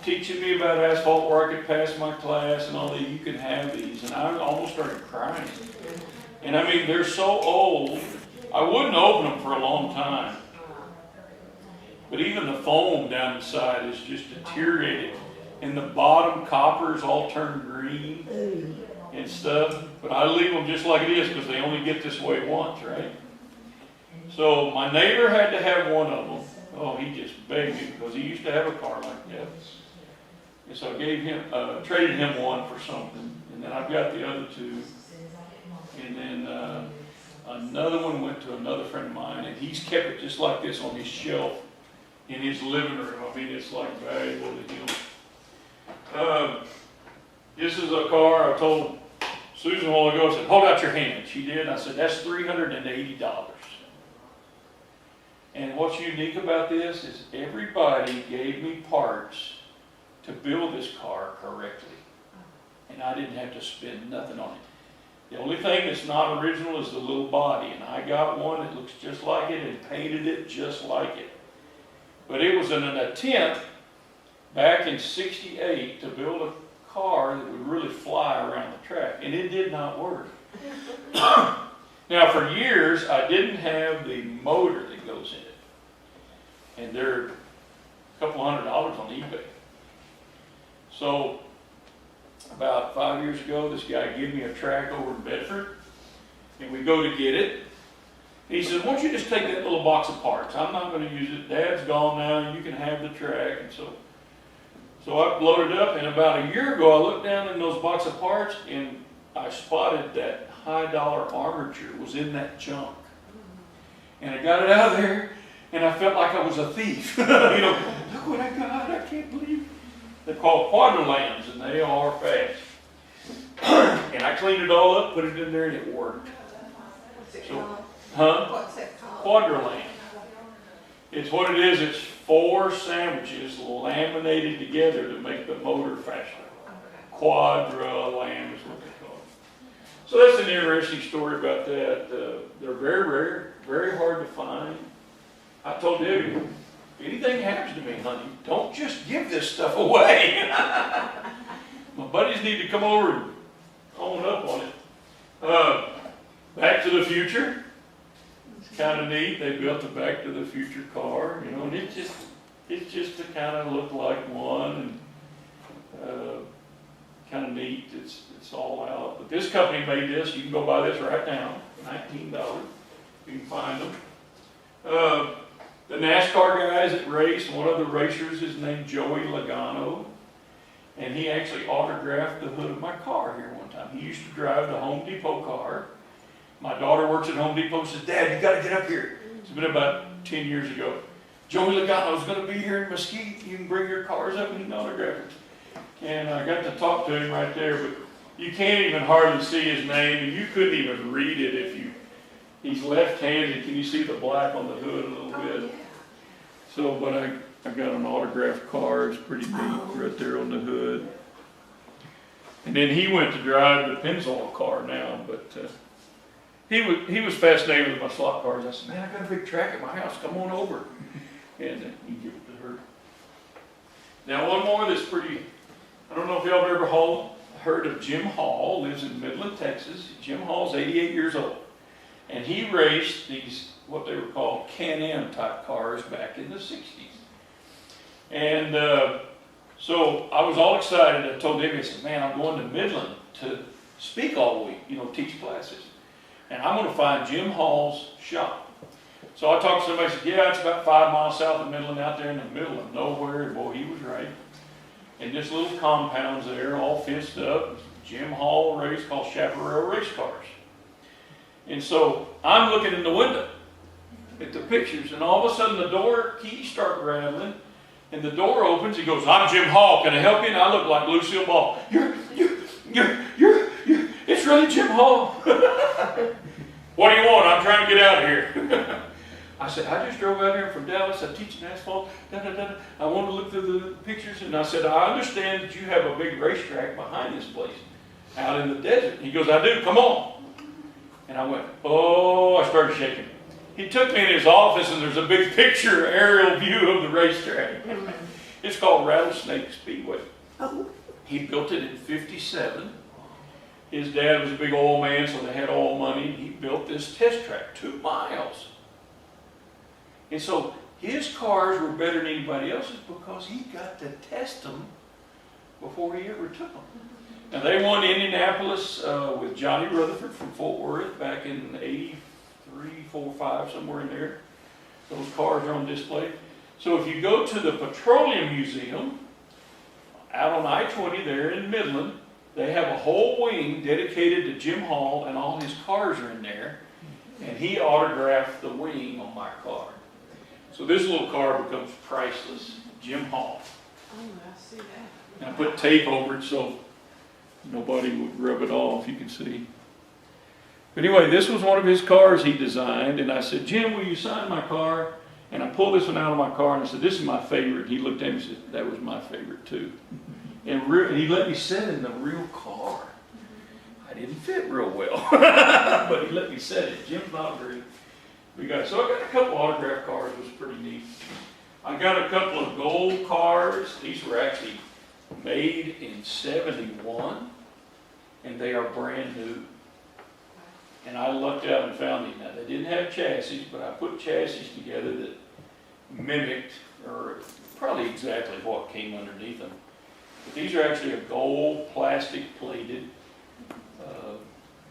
teaching me about asphalt where I could pass my class and all that. You can have these. And I almost started crying. And I mean, they're so old, I wouldn't open them for a long time. But even the foam down the side is just deteriorated. And the bottom coppers all turn green and stuff. But I leave them just like it is because they only get this way once, right? So my neighbor had to have one of them. Oh, he just begged me because he used to have a car like that. And so I gave him, traded him one for something. And then I've got the other 2. And then another one went to another friend of mine, and he's kept it just like this on his shelf in his living room. I mean, it's like valuable to him. This is a car I told Susan a while ago. I said, hold out your hand. She did. I said, that's $380. And what's unique about this is everybody gave me parts to build this car correctly. And I didn't have to spend nothing on it. The only thing that's not original is the little body. And I got one that looks just like it and painted it just like it. But it was an attempt back in '68 to build a car that would really fly around the track. And it did not work. Now, for years, I didn't have the motor that goes in it. And they're a couple $100 on eBay. So, about 5 years ago, this guy gave me a track over in Bedford. And we go to get it. He said, why don't you just take that little box of parts? I'm not going to use it. Dad's gone now. You can have the track. And so I loaded up. And about a year ago, I looked down in those box of parts. And I spotted that high-dollar armature was in that junk. And I got it out of there. And I felt like I was a thief. You know, look what I got. I can't believe it. They're called quadralams, and they are fast. And I cleaned it all up, put it in there, and it worked. What's it So, called? What's it called? Quadralam. It's what it is. It's 4 sandwiches laminated together to make the motor faster. Quadralam is what they call it. So that's an interesting story about that. They're very rare, very hard to find. I told Debbie, if anything happens to me, honey, don't just give this stuff away. My buddies need to come over and own up on it. Back to the Future. It's kind of neat. They built a Back to the Future car, you know, and it's just to kind of look like one, and kind of neat. It's all out. But this company made this. You can go buy this right now, $19. You can find them. The NASCAR guys that race, one of the racers is named Joey Logano, and he actually autographed the hood of my car here one time. He used to drive the Home Depot car. My daughter works at Home Depot and says, Dad, you got to get up here. It's been about 10 years ago. Joey Logano's going to be here in Mesquite. You can bring your cars up and he can autograph it. And I got to talk to him right there, but you can't even hardly see his name, and you couldn't even read it if you. He's left-handed. Can you see the black on the hood a little bit? So, but I got an autographed car. It's pretty neat right there on the hood. And then he went to drive the Pennzoil car now, but he was fascinated with my slot cars. I said, man, I got a big track at my house. Come on over. And he gave it to her. Now, one more that's pretty, I don't know if y'all have ever heard of Jim Hall, lives in Midland, Texas. Jim Hall's 88 years old. And he raced these, what they were called Can-Am type cars back in the 60s. And so I was all excited. I told David, I said, man, I'm going to Midland to speak all week, teach classes. And I'm going to find Jim Hall's shop. So I talked to somebody, said, yeah, it's about 5 miles south of Midland, out there in the middle of nowhere. And boy, he was right. And this little compound's there, all fenced up. Jim Hall race called Chaparral Race Cars. And so I'm looking in the window at the pictures, and all of a sudden the door keys start rattling, and the door opens. He goes, I'm Jim Hall. Can I help you? And I look like Lucille Ball. It's really Jim Hall. What do you want? I'm trying to get out of here. I said, I just drove out here from Dallas. I'm teaching asphalt. I want to look through the pictures. And I said, I understand that you have a big racetrack behind this place out in the desert. He goes, I do. Come on. And I went, oh, I started shaking. He took me in his office, and there's a big picture, aerial view of the racetrack. It's called Rattlesnake Speedway. He built it in '57. His dad was a big oil man, so they had oil money. He built this test track, 2 miles. And so his cars were better than anybody else's because he got to test them before he ever took them. Now, they won Indianapolis with Johnny Rutherford from Fort Worth back in '83, '4, '5, somewhere in there. Those cars are on display. So if you go to the Petroleum Museum out on I-20 there in Midland, they have a whole wing dedicated to Jim Hall, and all his cars are in there. And he autographed the wing on my car. So this little car becomes priceless. Jim Hall. Oh, I see that. And I put tape over it so nobody would rub it off, you can see. But anyway, this was one of his cars he designed, and I said, Jim, will you sign my car? And I pulled this one out of my car, and I said, this is my favorite. He looked at me and said, that was my favorite too. And he let me sit in the real car. I didn't fit real well, but he let me sit it. Jim's not very. So I got a couple autograph cars, it was pretty neat. I got a couple of gold cars. These were actually made in '71, and they are brand new. And I lucked out and found these. Now, they didn't have chassis, but I put chassis together that mimicked, or probably exactly what came underneath them. But these are actually a gold plastic plated.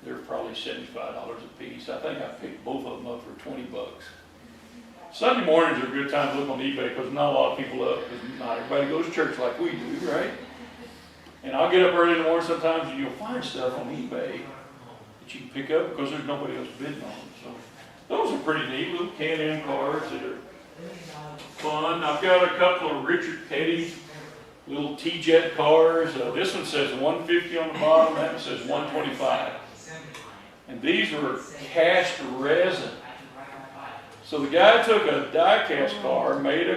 They're probably $75 a piece. I think I picked both of them up for $20. Sunday mornings are a good time to look on eBay because not a lot of people up, because not everybody goes to church like we do, right? And I'll get up early in the morning sometimes, and you'll find stuff on eBay that you can pick up because there's nobody else bidding on them. So those are pretty neat little Can-Am cars that are fun. I've got a couple of Richard Petty little T-Jet cars. This one says 150 on the bottom, that one says 125. And these were cast resin. So the guy took a die-cast car, made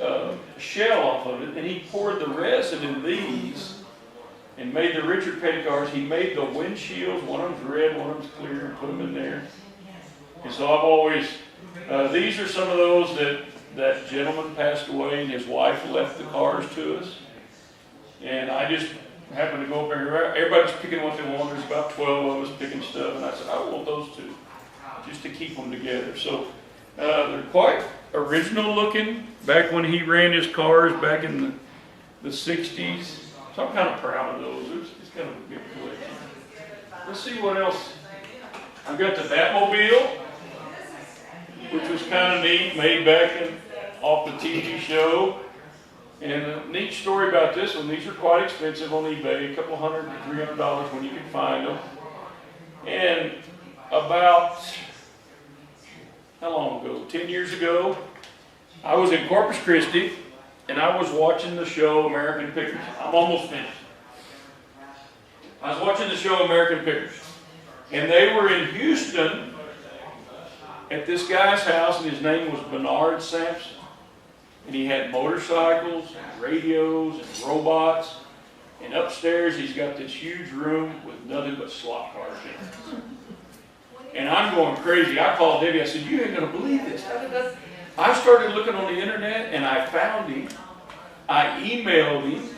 a shell off of it, and he poured the resin in these and made the Richard Petty cars. He made the windshields, one of them's red, one of them's clear, and put them in there. And so I've always, these are some of those that gentleman passed away and his wife left the cars to us. And I just happened to go up there. Everybody's picking what they want. There's about 12 of us picking stuff. And I said, I want those two, just to keep them together. So they're quite original looking. Back when he ran his cars back in the 60s. So I'm kind of proud of those. It's kind of a good collection. Let's see what else. I've got the Batmobile, which was kind of neat, made back off the TV show. And a neat story about this one, these are quite expensive on eBay, a couple $100 to $300 when you can find them. And about, how long ago, 10 years ago, I was in Corpus Christi, and I was watching the show American Pictures. I'm almost finished. I was watching the show American Pickers, and they were in Houston at this guy's house, and his name was Bernard Sampson. And he had motorcycles and radios and robots. And upstairs he's got this huge room with nothing but slot cars in it. And I'm going crazy. I called Debbie. I said, "You ain't going to believe this." I started looking on the internet and I found him. I emailed him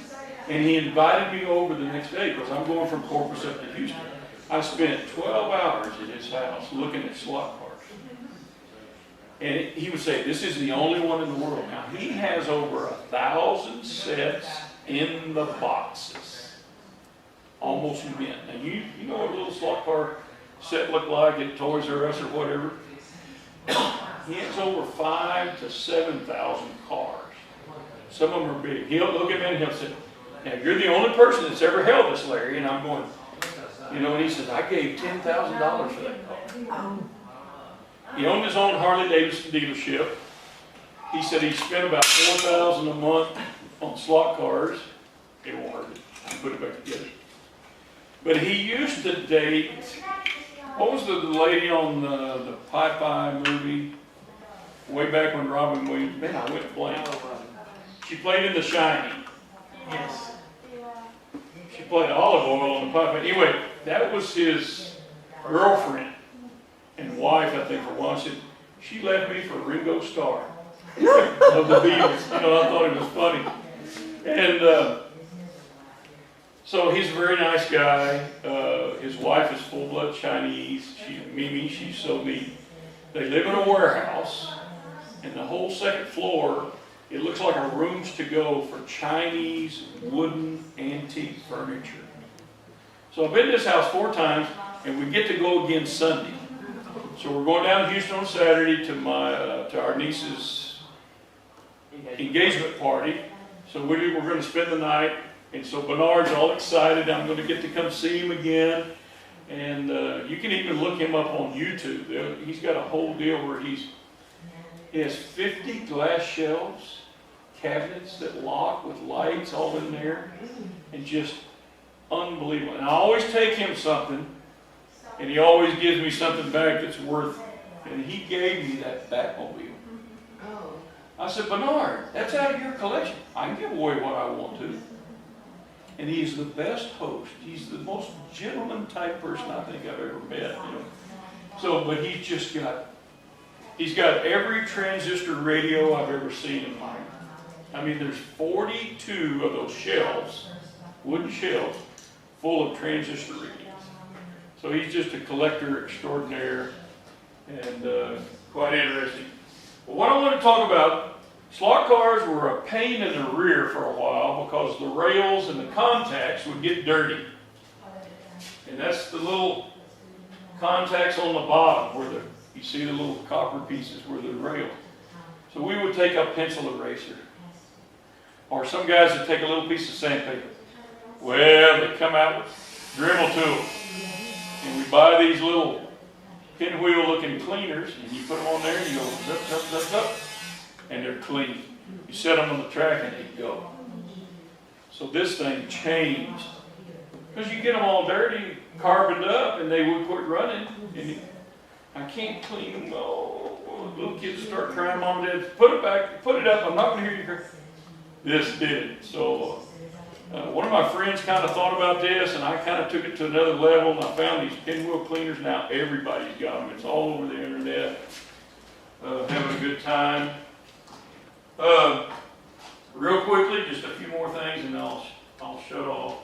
and he invited me over the next day because I'm going from Corpus up to Houston. I spent 12 hours at his house looking at slot cars. And he would say, "This is the only one in the world." Now, he has over 1,000 sets in the boxes. Almost mint. Now, you know what a little slot car set looked like at Toys R Us or whatever? He has over 5,000 to 7,000 cars. Some of them are big. He'll look at me and he'll say, "Now, you're the only person that's ever held this, Larry." And I'm going, and he says, "I gave $10,000 for that car." He owned his own Harley-Davidson dealership. He said he spent about $4,000 a month on slot cars. It won't hurt it. I put it back together. But he used to date, what was the lady on the Popeye movie? Way back when Robin Williams, man, I went blank. She played in The Shining. Yes. She played Olive Oil on the Popeye. Anyway, that was his girlfriend and wife, I think, for a while. She said, "She left me for Ringo Starr of the Beatles." I thought it was funny. And so he's a very nice guy. His wife is full-blood Chinese. Mimi, she's so neat. They live in a warehouse, and the whole second floor, it looks like a rooms to go for Chinese wooden antique furniture. So I've been to this house 4 times, and we get to go again Sunday. So we're going down to Houston on Saturday to our niece's engagement party. So we're going to spend the night. And so Bernard's all excited. I'm going to get to come see him again. And you can even look him up on YouTube. He's got a whole deal where he has 50 glass shelves, cabinets that lock with lights all in there. And just unbelievable. And I always take him something. And he always gives me something back that's worth it. And he gave me that Batmobile. Oh. I said, "Bernard, that's out of your collection. I can give away what I want to." And he's the best host. He's the most gentleman type person I think I've ever met. So, but he's got every transistor radio I've ever seen in mine. I mean, there's 42 of those shelves, wooden shelves, full of transistor radios. So he's just a collector extraordinaire and quite interesting. But what I want to talk about, slot cars were a pain in the rear for a while because the rails and the contacts would get dirty. And that's the little contacts on the bottom where you see the little copper pieces where the rail. So we would take a pencil eraser. Or some guys would take a little piece of sandpaper. Well, they come out with Dremel tools. And we buy these little pinwheel looking cleaners and you put them on there and you go zip, zip, zip, zip. And they're clean. You set them on the track and they go. So this thing changed. Because you get them all dirty, carboned up, and they would quit running. And I can't clean them. Oh, little kids start crying, "Mom and Dad, put it back, put it up. I'm not going to hear you cry." This did it. So one of my friends kind of thought about this, and I kind of took it to another level, and I found these pinwheel cleaners. Now everybody's got them. It's all over the internet. Having a good time. Real quickly, just a few more things, and I'll shut off.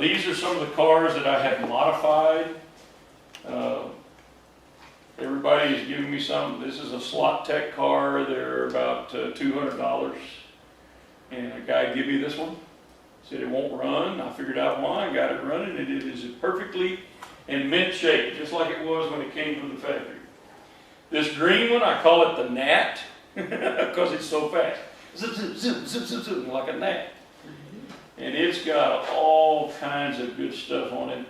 These are some of the cars that I have modified. Everybody is giving me some. This is a Slot Tech car. They're about $200. And a guy gave me this one. Said it won't run. I figured out why. I got it running, and it is perfectly in mint shape, just like it was when it came from the factory. This green one, I call it the gnat because it's so fast. Zip, zip, zip, zip, zip, zip, like a gnat. And it's got all kinds of good stuff on it.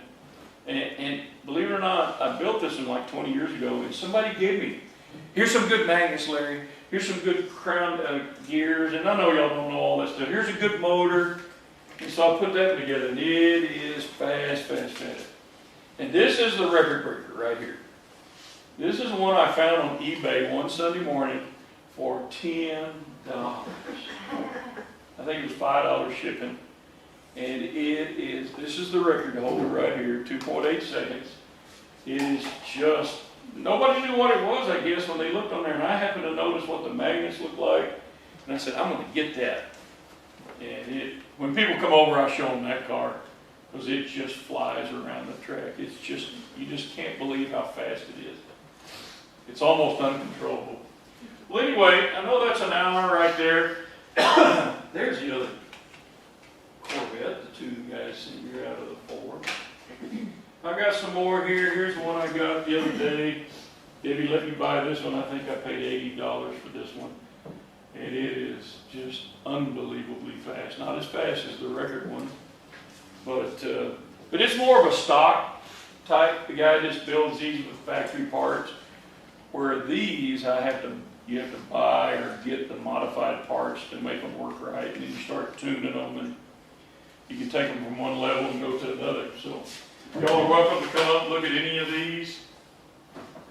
And believe it or not, I built this one like 20 years ago, and somebody gave me, "Here's some good magnets, Larry. Here's some good crown gears." And I know y'all don't know all that stuff. "Here's a good motor." And so I put that together, and it is fast, fast, fast. And this is the record breaker right here. This is one I found on eBay one Sunday morning for $10. I think it was $5 shipping. And this is the record holder right here, 2.8 seconds. It is just, nobody knew what it was, I guess, when they looked on there. And I happened to notice what the magnets look like. And I said, I'm going to get that. And when people come over, I show them that car. Because it just flies around the track. It's just, you just can't believe how fast it is. It's almost uncontrollable. Well, anyway, I know that's an hour right there. There's the other Corvette, the two guys sitting here out of the four. I got some more here. Here's one I got the other day. Debbie let me buy this one. I think I paid $80 for this one. And it is just unbelievably fast. Not as fast as the record one, but it's more of a stock type. The guy just builds these with factory parts. Where these, you have to buy or get the modified parts to make them work right, and then you start tuning them, and you can take them from one level and go to another. So y'all are welcome to come up and look at any of these.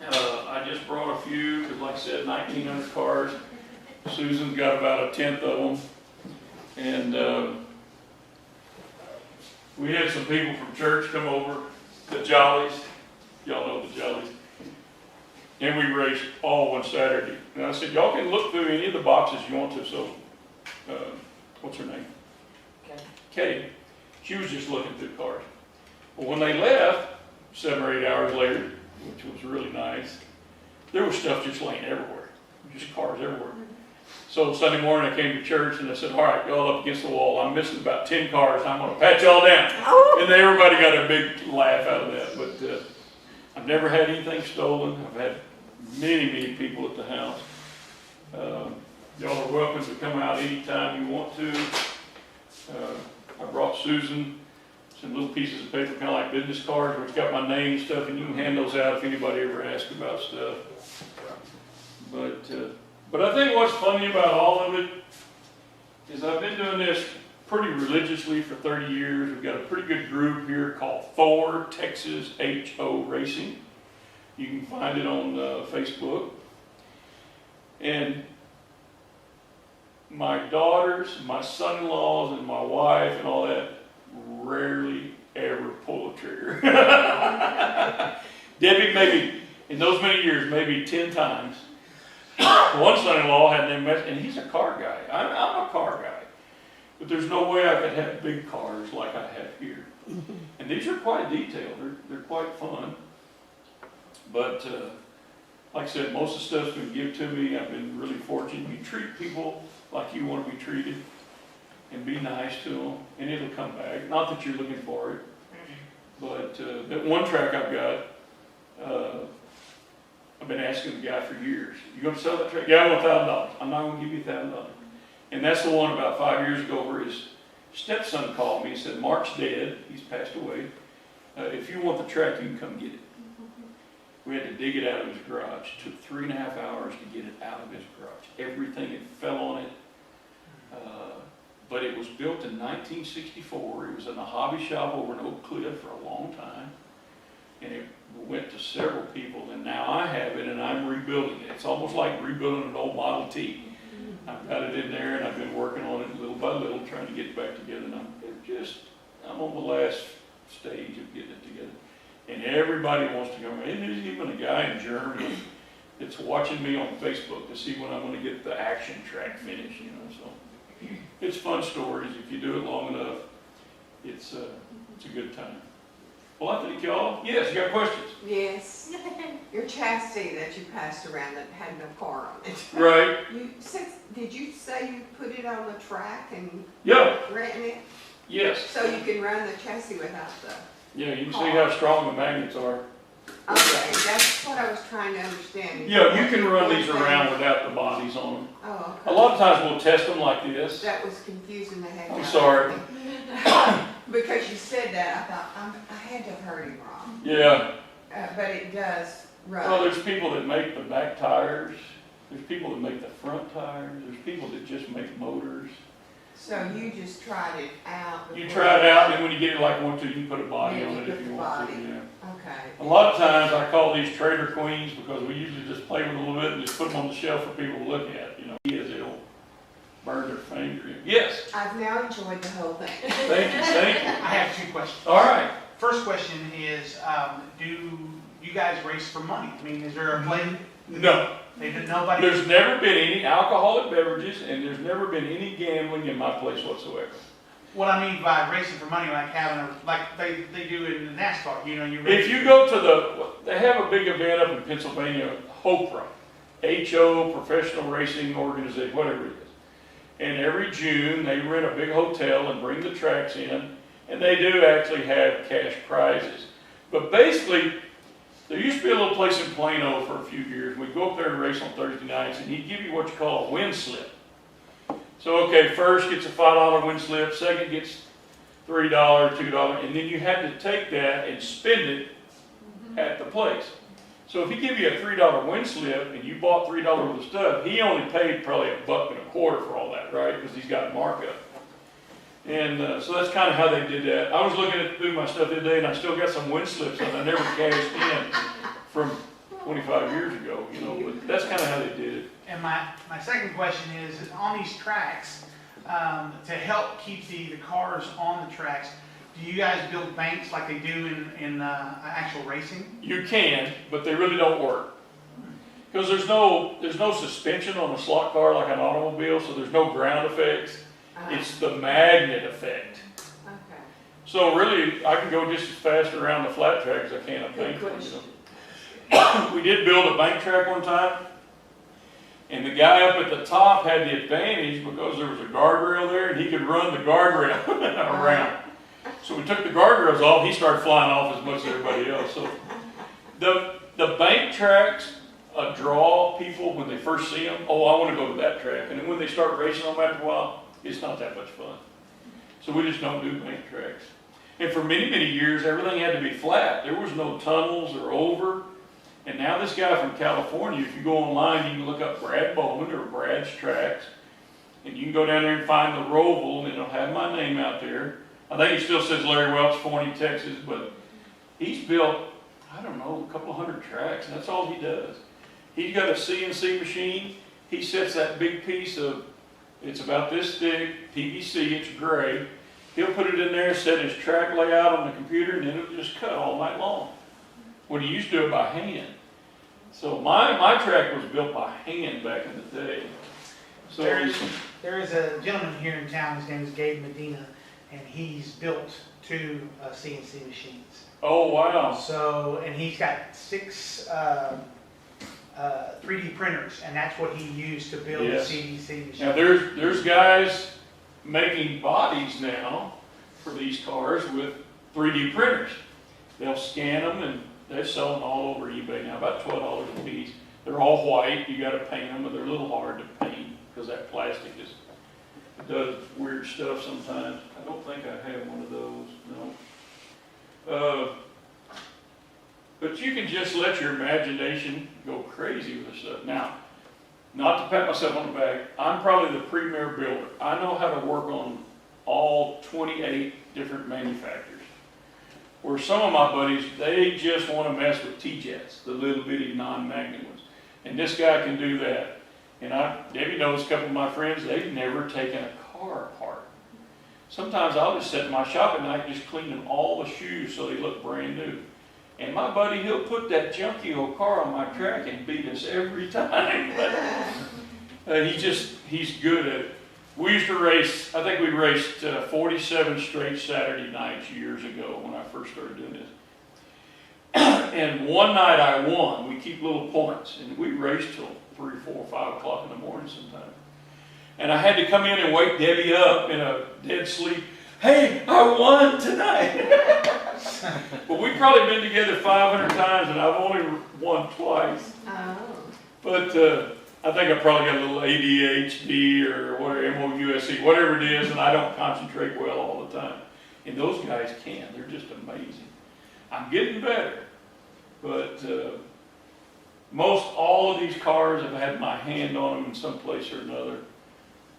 I just brought a few, because like I said, 1,900 cars. Susan's got about 1/10 of them. And we had some people from church come over, the Jollies. Y'all know the Jollies. And we raced all one Saturday. And I said, y'all can look through any of the boxes you want to. So, what's her name? Kay. She was just looking through cars. Well, when they left, 7 or 8 hours later, which was really nice, there was stuff just laying everywhere. Just cars everywhere. So Sunday morning I came to church and I said, all right, y'all up against the wall. I'm missing about 10 cars. I'm going to pat y'all down. And everybody got a big laugh out of that. But I've never had anything stolen. I've had many people at the house. Y'all are welcome to come out anytime you want to. I brought Susan some little pieces of paper, kind of like business cards, where it's got my name and stuff, and you can hand those out if anybody ever asks about stuff. But I think what's funny about all of it is I've been doing this pretty religiously for 30 years. We've got a pretty good group here called Thor Texas HO Racing. You can find it on Facebook. And my daughters, my son-in-laws, and my wife and all that rarely ever pull a trigger. Debbie, maybe, in those many years, maybe 10 times. One son-in-law had them, and he's a car guy. I'm a car guy. But there's no way I could have big cars like I have here. And these are quite detailed. They're quite fun. But like I said, most of the stuff's been given to me. I've been really fortunate. You treat people like you want to be treated and be nice to them, and it'll come back. Not that you're looking for it, but that one track I've got, I've been asking the guy for years, you going to sell that track? Yeah, I want $1,000. I'm not going to give you $1,000. And that's the one about 5 years ago where his stepson called me and said, Mark's dead. He's passed away. If you want the track, you can come get it. We had to dig it out of his garage. It took 3.5 hours to get it out of his garage. Everything had fell on it. But it was built in 1964. It was in a hobby shop over in Oak Cliff for a long time. And it went to several people. And now I have it and I'm rebuilding it. It's almost like rebuilding an old Model T. I've got it in there and I've been working on it little by little, trying to get it back together. And I'm on the last stage of getting it together. And everybody wants to go. And there's even a guy in Germany that's watching me on Facebook to see when I'm going to get the action track finished. So it's fun stories. If you do it long enough, it's a good time. Well, I thank y'all. Yes, you got questions? Yes. Your chassis that you passed around that had no car on it. Right. Did you say you put it on the track and ran it? Yes. So you can run the chassis without the... Yeah, you can see how strong the magnets are. Okay, that's what I was trying to understand. Yeah, you can run these around without the bodies on them. Oh, okay. A lot of times we'll test them like this. That was confusing the heck out of me. I'm sorry. Because you said that, I thought, I had to have heard him wrong. Yeah. But it does run. Well, there's people that make the back tires. There's people that make the front tires. There's people that just make motors. So you just tried it out? You before try it out, and then when you get it like one, two, you can put a body Yeah, on you it put if you the want to. body. Yeah. Okay. A lot of times I call these trader queens because we usually just play with them a little bit and just put them on the shelf for people to look at. You know, they don't burn their finger in. Yes. I've now enjoyed the whole thing. Thank you. Thank you. I have two questions. All right. First question is, do you guys race for money? I mean, is there a play? No. Nobody. There's never been any alcoholic beverages, and there's never been any gambling in my place whatsoever. What I mean by racing for money, like having like they do in NASCAR. You know, you. If you go to they have a big event up in Pennsylvania, HOPRA, H-O, Professional Racing Organization, whatever it is. And every June, they rent a big hotel and bring the tracks in, and they do actually have cash prizes. But basically, there used to be a little place in Plano for a few years. We'd go up there and race on Thursday nights, and he'd give you what you call a win slip. So, okay, first gets a $5 win slip, second gets $3, $2, and then you had to take that and spend it at the place. So if he give you a $3 win slip and you bought $3 worth of stuff, he only paid probably $1.25 for all that, right? Because he's got markup. And so that's kind of how they did that. I was looking through my stuff the other day, and I still got some win slips that I never cashed in from 25 years ago, you know, but that's kind of how they did it. And my second question is, on these tracks, to help keep the cars on the tracks, do you guys build banks like they do in actual racing? You can, but they really don't work. Because there's no suspension on a slot car like an automobile, so there's no ground effects. It's the magnet effect. Okay. So really, I can go just as fast around the flat track as I can a bank track. We did build a bank track one time, and the guy up at the top had the advantage because there was a guardrail there, and he could run the guardrail around. So we took the guardrails off, he started flying off as much as everybody else. So the bank tracks draw people when they first see them. Oh, I want to go to that track. And then when they start racing them after a while, it's not that much fun. So we just don't do bank tracks. And for many, many years, everything had to be flat. There was no tunnels or over. And now this guy from California, if you go online, you can look up Brad Bowman or Brad's Tracks. And you can go down there and find the Roval, and it'll have my name out there. I think it still says Larry Welch, Forney, Texas, but he's built, I don't know, a couple hundred tracks, and that's all he does. He's got a CNC machine. He sets that big piece of, it's about this thick, PVC, it's gray. He'll put it in there, set his track layout on the computer, and then it'll just cut all night long. When he used to do it by hand. So my track was built by hand back in the day. So There is a gentleman here in town, his name is Gabe Medina, and he's built two CNC machines. oh wow. So, and he's got 6 3D printers, and that's what he used to build Yes. the CNC machine. Now there's guys making bodies now for these cars with 3D printers. They'll scan them and they're selling all over eBay now, about $12 a piece. They're all white. You got to paint them, but they're a little hard to paint because that plastic does weird stuff sometimes. I don't think I have one of those. No. But you can just let your imagination go crazy with this stuff. Now, not to pat myself on the back, I'm probably the premier builder. I know how to work on all 28 different manufacturers. Where some of my buddies, they just want to mess with T-Jets, the little bitty non-magnet ones. And this guy can do that. And Debbie knows a couple of my friends, they've never taken a car apart. Sometimes I'll just sit in my shop at night just cleaning all the shoes so they look brand new. And my buddy, he'll put that junky old car on my track and beat us every time. He's good at it. We used to race, I think we raced 47 straight Saturday nights years ago when I first started doing this. And one night I won. We keep little points, and we raced till 3, 4, 5 o'clock in the morning sometimes. And I had to come in and wake Debbie up in a dead sleep. Hey, I won tonight. But we've probably been together 500 times, and I've only won twice. Oh. But I think I probably got a little ADHD or whatever, MOUSC, whatever it is, and I don't concentrate well all the time. And those guys can. They're just amazing. I'm getting better. But most all of these cars have had my hand on them in some place or another.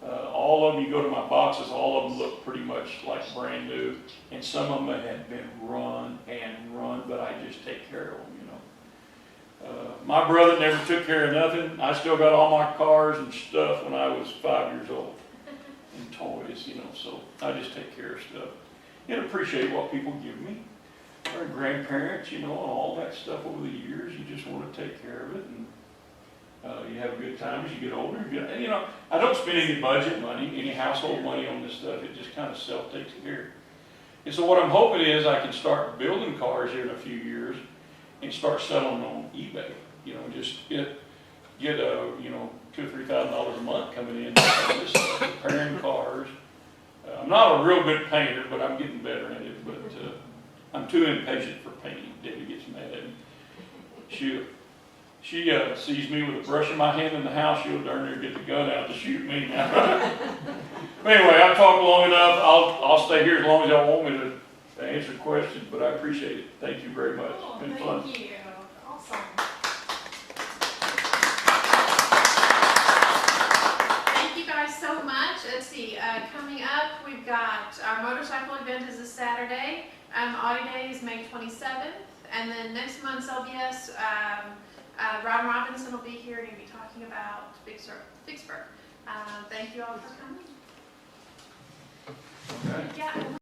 All of them, you go to my boxes, all of them look pretty much like brand new. And some of them had been run and run, but I just take care of them, you know. My brother never took care of nothing. I still got all my cars and stuff when I was 5 years old. And toys, you know, so I just take care of stuff. And appreciate what people give me. Our grandparents, you know, and all that stuff over the years. You just want to take care of it. And you have a good time as you get older. And, you know, I don't spend any budget money, any household money on this stuff. It just kind of self-takes care. And so what I'm hoping is I can start building cars here in a few years and start selling them on eBay. You know, just get you know, $2,000 or $3,000 a month coming in, just repairing cars. I'm not a real good painter, but I'm getting better at it. But I'm too impatient for painting. Debbie gets mad at me. She sees me with a brush in my hand in the house, she'll darn near get the gun out to shoot me now. But anyway, I've talked long enough. I'll stay here as long as y'all want me to answer questions, but I appreciate it. Thank you very much. Cool, It's been fun. thank you. Awesome. Thank you guys so much. Let's see, coming up, we've got our motorcycle event is this Saturday. Audi Day is May 27th. And then next month's LBS, Ron Robinson will be here and he'll be talking about Vicksburg. Thank you all for coming. Okay. Yeah.